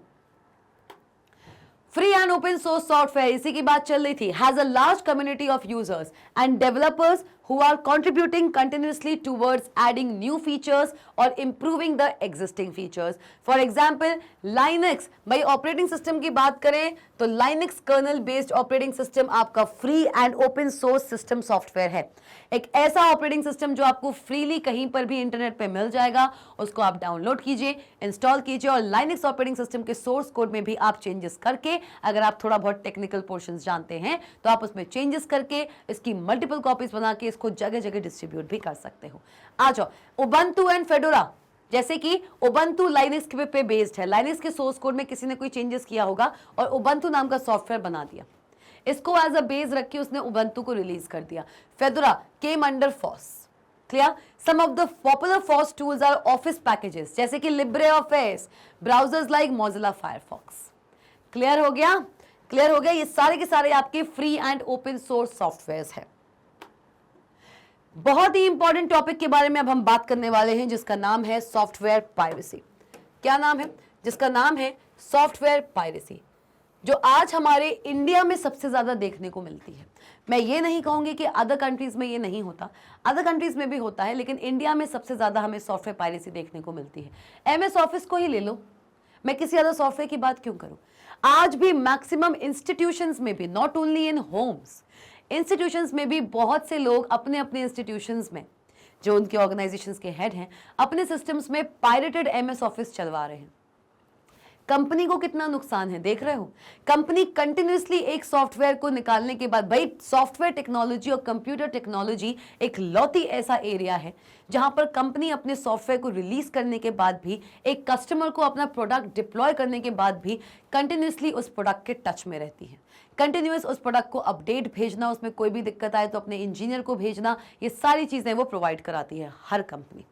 Free and open source software, इसी की बात चल रही थी, has a large community of users and developers who are contributing continuously towards adding new features or improving the existing features। For example, Linux, भाई ऑपरेटिंग सिस्टम की बात करें तो Linux kernel based operating system आपका free and open source system software है। एक ऐसा operating system जो आपको फ्रीली कहीं पर भी इंटरनेट पे मिल जाएगा, उसको आप डाउनलोड कीजिए, इंस्टॉल कीजिए और Linux ऑपरेटिंग सिस्टम के सोर्स कोड में भी आप चेंजेस करके, अगर आप थोड़ा बहुत टेक्निकल पोर्शंस जानते हैं तो आप उसमें चेंजेस करके इसकी मल्टीपल कॉपीज बना के इसको जगह जगह डिस्ट्रीब्यूट भी कर सकते हो। आ जाओ, उबंटू एंड फेडोरा, जैसे कि उबंटू लाइनक्स पे बेस्ड है, लाइनक्स के सोर्स कोड में किसी ने कोई चेंजेस किया होगा और उबंटू नाम का सॉफ्टवेयर बना दिया, इसको एज अ बेस रख के उसने उबंटू को रिलीज कर दिया। Fedora came under FOSS. Clear? Some of the popular FOSS tools are office packages, जैसे कि Libre Office, browsers like Mozilla Firefox. Clear हो गया? क्लियर हो गया? ये सारे के सारे आपके free and open source softwares हैं। बहुत ही इंपॉर्टेंट टॉपिक के बारे में अब हम बात करने वाले हैं, जिसका नाम है सॉफ्टवेयर पायरेसी। क्या नाम है? जिसका नाम है सॉफ्टवेयर पायरेसी, जो आज हमारे इंडिया में सबसे ज्यादा देखने को मिलती है। मैं ये नहीं कहूंगी कि अदर कंट्रीज में ये नहीं होता, अदर कंट्रीज में भी होता है, लेकिन इंडिया में सबसे ज्यादा हमें सॉफ्टवेयर पायरेसी देखने को मिलती है। MS ऑफिस को ही ले लो, मैं किसी अदर सॉफ्टवेयर की बात क्यों करूं? आज भी मैक्सिमम इंस्टीट्यूशंस में भी, not only in Holmes, institutions में भी बहुत से लोग अपने अपने इंस्टीट्यूशंस में जो उनके ऑर्गेनाइजेशंस के हेड हैं, अपने सिस्टम्स में पायरेटेड एमएस ऑफिस चलवा रहे हैं। कंपनी को कितना नुकसान है देख रहे हो। कंपनी कंटिन्यूसली एक सॉफ्टवेयर को निकालने के बाद, भाई सॉफ्टवेयर टेक्नोलॉजी और कंप्यूटर टेक्नोलॉजी एक लौती ऐसा एरिया है जहां पर कंपनी अपने सॉफ्टवेयर को रिलीज करने के बाद भी, एक कस्टमर को अपना प्रोडक्ट डिप्लॉय करने के बाद भी कंटिन्यूसली उस प्रोडक्ट के टच में रहती है। कंटिन्यूस उस प्रोडक्ट को अपडेट भेजना, उसमें कोई भी दिक्कत आए तो अपने इंजीनियर को भेजना, ये सारी चीजें वो प्रोवाइड कराती है हर कंपनी,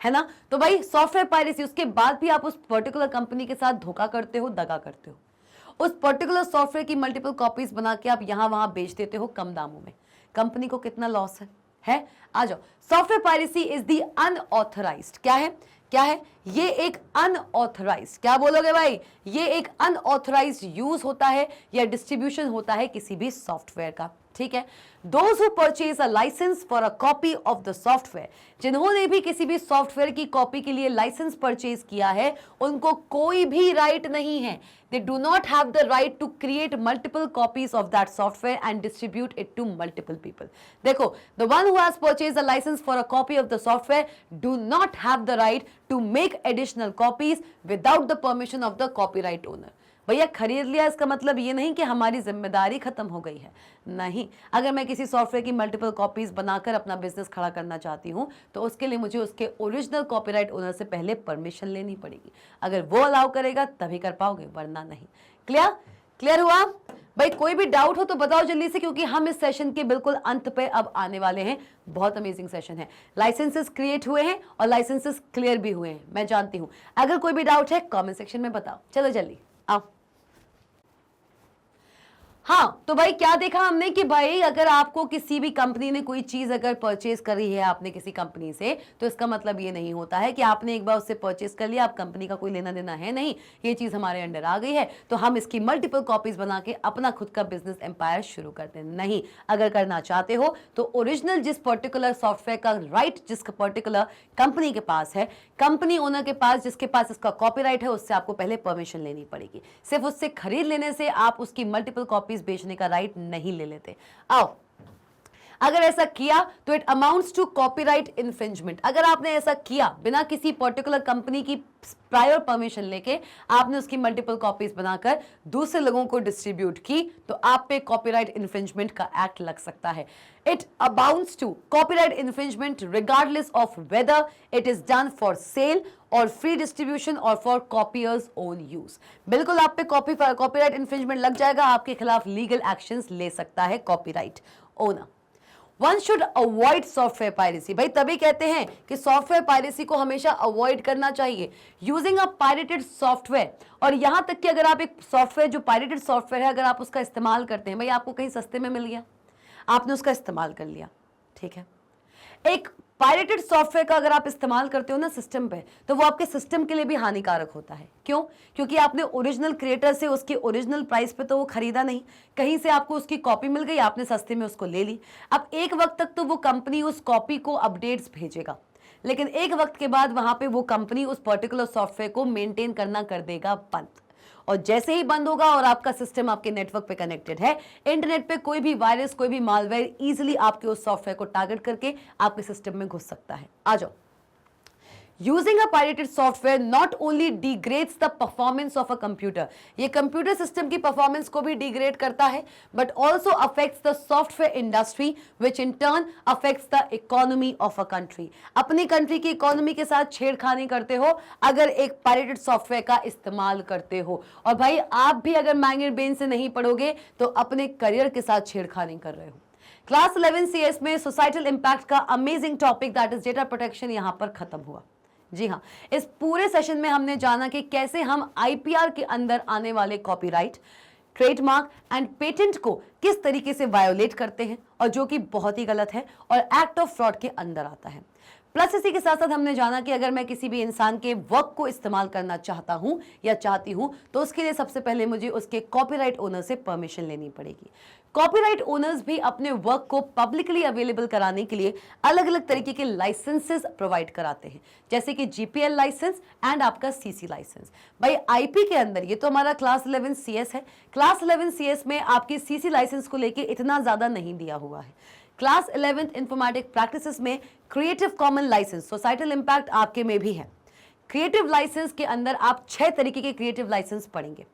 है ना। तो भाई सॉफ्टवेयर पायरेसी, उसके बाद भी आप उस पर्टिकुलर कंपनी के साथ धोखा करते हो, दगा करते हो। उस पर्टिकुलर सॉफ्टवेयर की मल्टीपल कॉपीज बना के आप यहां वहां बेच देते हो कम दामों में। कंपनी को कितना लॉस है? आ जाओ। Software piracy is the unauthorised, क्या है? क्या है ये? एक अनऑथराइज्ड, क्या बोलोगे भाई? ये एक अनऑथराइज्ड यूज होता है या डिस्ट्रीब्यूशन होता है किसी भी सॉफ्टवेयर का, ठीक है। Those who purchase a license for a copy of the software, जिन्होंने भी किसी भी सॉफ्टवेयर की कॉपी के लिए लाइसेंस परचेज किया है, उनको कोई भी राइट नहीं है। They do not have the right to create multiple copies of that software and distribute it to multiple people. देखो, the one who has purchased a license for a copy of the software do not have the right to make additional copies without the permission of the copyright owner. भैया खरीद लिया इसका मतलब ये नहीं कि हमारी जिम्मेदारी खत्म हो गई है, नहीं। अगर मैं किसी सॉफ्टवेयर की मल्टीपल कॉपीज बनाकर अपना बिजनेस खड़ा करना चाहती हूँ तो उसके लिए मुझे उसके ओरिजिनल कॉपीराइट ओनर से पहले परमिशन लेनी पड़ेगी। अगर वो अलाउ करेगा तभी कर पाओगे, वरना नहीं। क्लियर हुआ भाई? कोई भी डाउट हो तो बताओ जल्दी से, क्योंकि हम इस सेशन के बिल्कुल अंत पे अब आने वाले हैं। बहुत अमेजिंग सेशन है। लाइसेंसेस क्रिएट हुए हैं और लाइसेंसेस क्लियर भी हुए हैं, मैं जानती हूँ। अगर कोई भी डाउट है कॉमेंट सेक्शन में बताओ। चलो जल्दी आओ। हाँ, तो भाई क्या देखा हमने कि भाई अगर आपको किसी भी कंपनी ने कोई चीज अगर परचेज करी है आपने किसी कंपनी से, तो इसका मतलब ये नहीं होता है कि आपने एक बार उससे परचेज कर लिया, आप कंपनी का कोई लेना देना है नहीं, ये चीज हमारे अंडर आ गई है तो हम इसकी मल्टीपल कॉपीज बना के अपना खुद का बिजनेस एम्पायर शुरू करते हैं। नहीं, अगर करना चाहते हो तो ओरिजिनल जिस पर्टिकुलर सॉफ्टवेयर का राइट जिस पर्टिकुलर कंपनी के पास है, कंपनी ओनर के पास, जिसके पास इसका कॉपीराइट है, उससे आपको पहले परमिशन लेनी पड़ेगी। सिर्फ उससे खरीद लेने से आप उसकी मल्टीपल कॉपीज बेचने का राइट नहीं ले लेते। आओ, अगर ऐसा किया तो it amounts to copyright infringement. अगर आपने ऐसा किया बिना किसी पर्टिकुलर कंपनी की प्रायर परमिशन लेके, आपने उसकी मल्टीपल कॉपीज बनाकर दूसरे लोगों को डिस्ट्रीब्यूट की, तो आप पे कॉपीराइट इन्फ्रिंजमेंट का एक्ट लग सकता है। It amounts to copyright infringement regardless of whether it is done for sale or free distribution or for copier's own use. बिल्कुल आप पे कॉपीराइट इन्फ्रिंजमेंट लग जाएगा, आपके खिलाफ लीगल एक्शंस ले सकता है copyright owner. One should avoid software piracy. भाई तभी कहते हैं कि सॉफ्टवेयर पायरेसी को हमेशा अवॉइड करना चाहिए। यूजिंग अ पायरेटेड सॉफ्टवेयर, और यहां तक कि अगर आप एक सॉफ्टवेयर जो पायरेटेड सॉफ्टवेयर है अगर आप उसका इस्तेमाल करते हैं, भाई आपको कहीं सस्ते में मिल गया, आपने उसका इस्तेमाल कर लिया, ठीक है। एक पायरेटेड सॉफ्टवेयर का अगर आप इस्तेमाल करते हो ना सिस्टम पे, तो वो आपके सिस्टम के लिए भी हानिकारक होता है। क्यों? क्योंकि आपने ओरिजिनल क्रिएटर से उसके ओरिजिनल प्राइस पे तो वो खरीदा नहीं, कहीं से आपको उसकी कॉपी मिल गई, आपने सस्ते में उसको ले ली। अब एक वक्त तक तो वो कंपनी उस कॉपी को अपडेट्स भेजेगा, लेकिन एक वक्त के बाद वहां पे वो कंपनी उस पर्टिकुलर सॉफ्टवेयर को मेंटेन करना कर देगा बंद। और जैसे ही बंद होगा और आपका सिस्टम आपके नेटवर्क पे कनेक्टेड है, इंटरनेट पे कोई भी वायरस, कोई भी मालवेयर इजीली आपके उस सॉफ्टवेयर को टारगेट करके आपके सिस्टम में घुस सकता है। आ जाओ। Using a pirated software not only degrades the performance of a computer, ये कंप्यूटर सिस्टम की परफॉर्मेंस को भी डिग्रेड करता है, but also affects the software industry, which in turn affects the economy of a country. अपनी country की economy के साथ छेड़खानी करते हो अगर एक पायरेटेड सॉफ्टवेयर का इस्तेमाल करते हो। और भाई आप भी अगर मैंगर बेन से नहीं पढ़ोगे तो अपने करियर के साथ छेड़खानी कर रहे हो। क्लास 11 CS में सोसाइटल इंपैक्ट का amazing topic that is data protection यहां पर खत्म हुआ। जी हाँ, इस पूरे सेशन में हमने जाना कि कैसे हम आईपीआर के अंदर आने वाले कॉपीराइट, ट्रेडमार्क एंड पेटेंट को किस तरीके से वायोलेट करते हैं, और जो कि बहुत ही गलत है और एक्ट ऑफ फ्रॉड के अंदर आता है। प्लस इसी के साथ साथ हमने जाना कि अगर मैं किसी भी इंसान के वर्क को इस्तेमाल करना चाहता हूं या चाहती हूं तो उसके लिए सबसे पहले मुझे उसके कॉपीराइट ओनर से परमिशन लेनी पड़ेगी। कॉपीराइट ओनर्स भी अपने वर्क को पब्लिकली अवेलेबल कराने के लिए अलग अलग तरीके के लाइसेंसेस प्रोवाइड कराते हैं, जैसे कि जीपीएल लाइसेंस एंड आपका सीसी लाइसेंस। भाई आईपी के अंदर, ये तो हमारा क्लास 11 CS है, क्लास 11 CS में आपके सीसी लाइसेंस को लेके इतना ज्यादा नहीं दिया हुआ है। क्लास 11th इंफॉर्मेटिक प्रैक्टिसेस में creative common licence societal impact आपके में भी है। क्रिएटिव लाइसेंस के अंदर आप 6 तरीके के क्रिएटिव लाइसेंस पढ़ेंगे।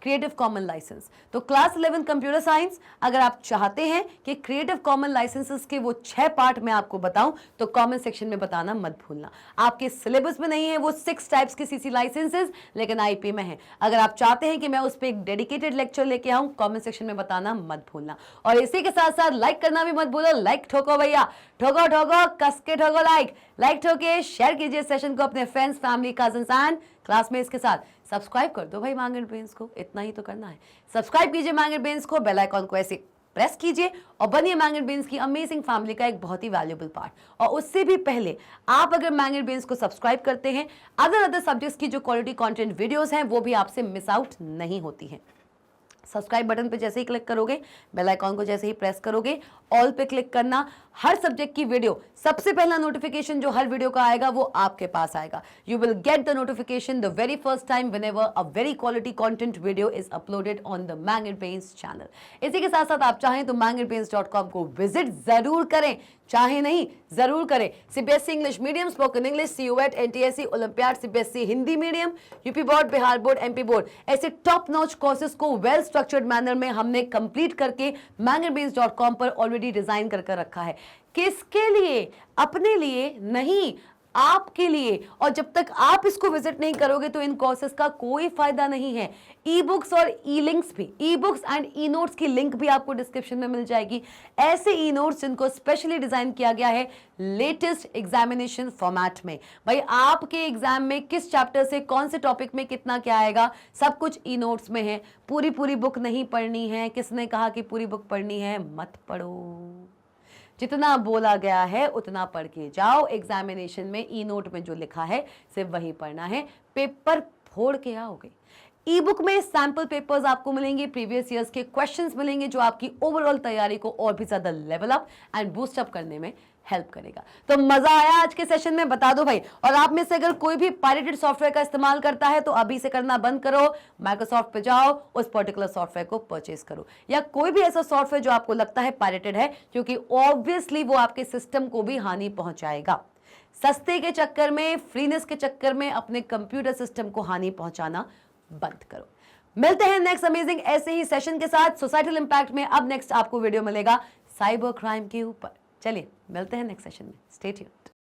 क्रिएटिव कॉमन लाइसेंस, तो क्लास 11 कंप्यूटर साइंस, अगर आप चाहते हैं कि क्रिएटिव कॉमन लाइसेंसेस के वो 6 पार्ट मैं आपको बताऊं तो कमेंट सेक्शन में बताना मत भूलना। आपके सिलेबस में नहीं है वो 6 टाइप्स के सीसी लाइसेंसेस, लेकिन आईपी में है। अगर आप चाहते हैं कि मैं उस पर एक डेडिकेटेड लेक्चर लेके आऊं, कमेंट सेक्शन में बताना मत भूलना। और इसी के साथ साथ लाइक करना भी मत भूलो। लाइक ठोको भैया, ठोको ठोको, कस के ठोको लाइक ठोके, शेयर कीजिए सेशन को अपने friends, family, cousins and classmates के साथ। सब्सक्राइब कर दो भाई मैंग एंड ब्रेन्स को, इतना ही तो करना है। सब्सक्राइब कीजिए मैंग एंड ब्रेन्स को, बेल आइकॉन को ऐसे प्रेस कीजिए और बनिए मैंग एंड ब्रेन्स की अमेजिंग फैमिली का एक बहुत ही वैल्यूएबल पार्ट। और उससे भी पहले आप अगर मैंग एंड ब्रेन्स को सब्सक्राइब करते हैं, अदर सब्जेक्ट्स की जो क्वालिटी कंटेंट वीडियोस हैं वो भी आपसे मिस आउट नहीं होती है। सब्सक्राइब बटन पे जैसे ही क्लिक करोगे, बेल आइकॉन को जैसे ही प्रेस करोगे, ऑल पे क्लिक करना, हर सब्जेक्ट की वीडियो सबसे पहला नोटिफिकेशन जो हर वीडियो का आएगा वो आपके पास आएगा। You will get the notification the very first time whenever a very quality content video is uploaded on the mang and brains channel. इसी के साथ साथ आप चाहें तो mangendbrains.com को विजिट जरूर करें, चाहे नहीं जरूर करें। CBSE English medium, spoken English, CUET, NTSC, olympiad, CBSE Hindi medium, UP board, Bihar board, MP board, ऐसे टॉप नॉच कोर्सेज को वेल स्ट्रक्चर्ड मैनर में हमने कंप्लीट करके mangendbrains.com पर ऑलरेडी डिजाइन करके रखा है। किसके लिए? अपने लिए नहीं, आपके लिए। और जब तक आप इसको विजिट नहीं करोगे तो इन कोर्सेज का कोई फायदा नहीं है। ई बुक्स और ई लिंक्स भी, e books and e notes की लिंक भी आपको डिस्क्रिप्शन में मिल जाएगी। ऐसे ई नोट्स जिनको स्पेशली डिजाइन किया गया है लेटेस्ट एग्जामिनेशन फॉर्मेट में। भाई आपके एग्जाम में किस चैप्टर से कौन से टॉपिक में कितना क्या आएगा, सब कुछ ई नोट्स में है। पूरी बुक नहीं पढ़नी है। किसने कहा कि पूरी बुक पढ़नी है? मत पढ़ो, जितना बोला गया है उतना पढ़ के जाओ। एग्जामिनेशन में ई नोट में जो लिखा है सिर्फ वही पढ़ना है, पेपर फोड़ के आओगे। ई बुक में सैंपल पेपर्स आपको मिलेंगे, प्रीवियस ईयर्स के क्वेश्चंस मिलेंगे जो आपकी ओवरऑल तैयारी को और भी ज्यादा level up and boost up करने में हेल्प करेगा। तो मजा आया आज के सेशन में? बता दो भाई। और आप में से अगर कोई भी पायरेटेड सॉफ्टवेयर का इस्तेमाल करता है तो अभी से करना बंद करो, माइक्रोसॉफ्ट पे जाओ, उस पर्टिकुलर सॉफ्टवेयर को परचेज करो। या कोई भी ऐसा सॉफ्टवेयर जो आपको लगता है पायरेटेड है, क्योंकि ऑब्वियसली वो आपके सिस्टम को भी हानि पहुंचाएगा। सस्ते के चक्कर में, फ्रीनेस के चक्कर में अपने कंप्यूटर सिस्टम को हानि पहुंचाना बंद करो। मिलते हैं नेक्स्ट अमेजिंग ऐसे ही सेशन के साथ सोसाइटल इंपैक्ट में। अब नेक्स्ट आपको वीडियो मिलेगा साइबर क्राइम के ऊपर। चलिए मिलते हैं नेक्स्ट सेशन में। Stay tuned.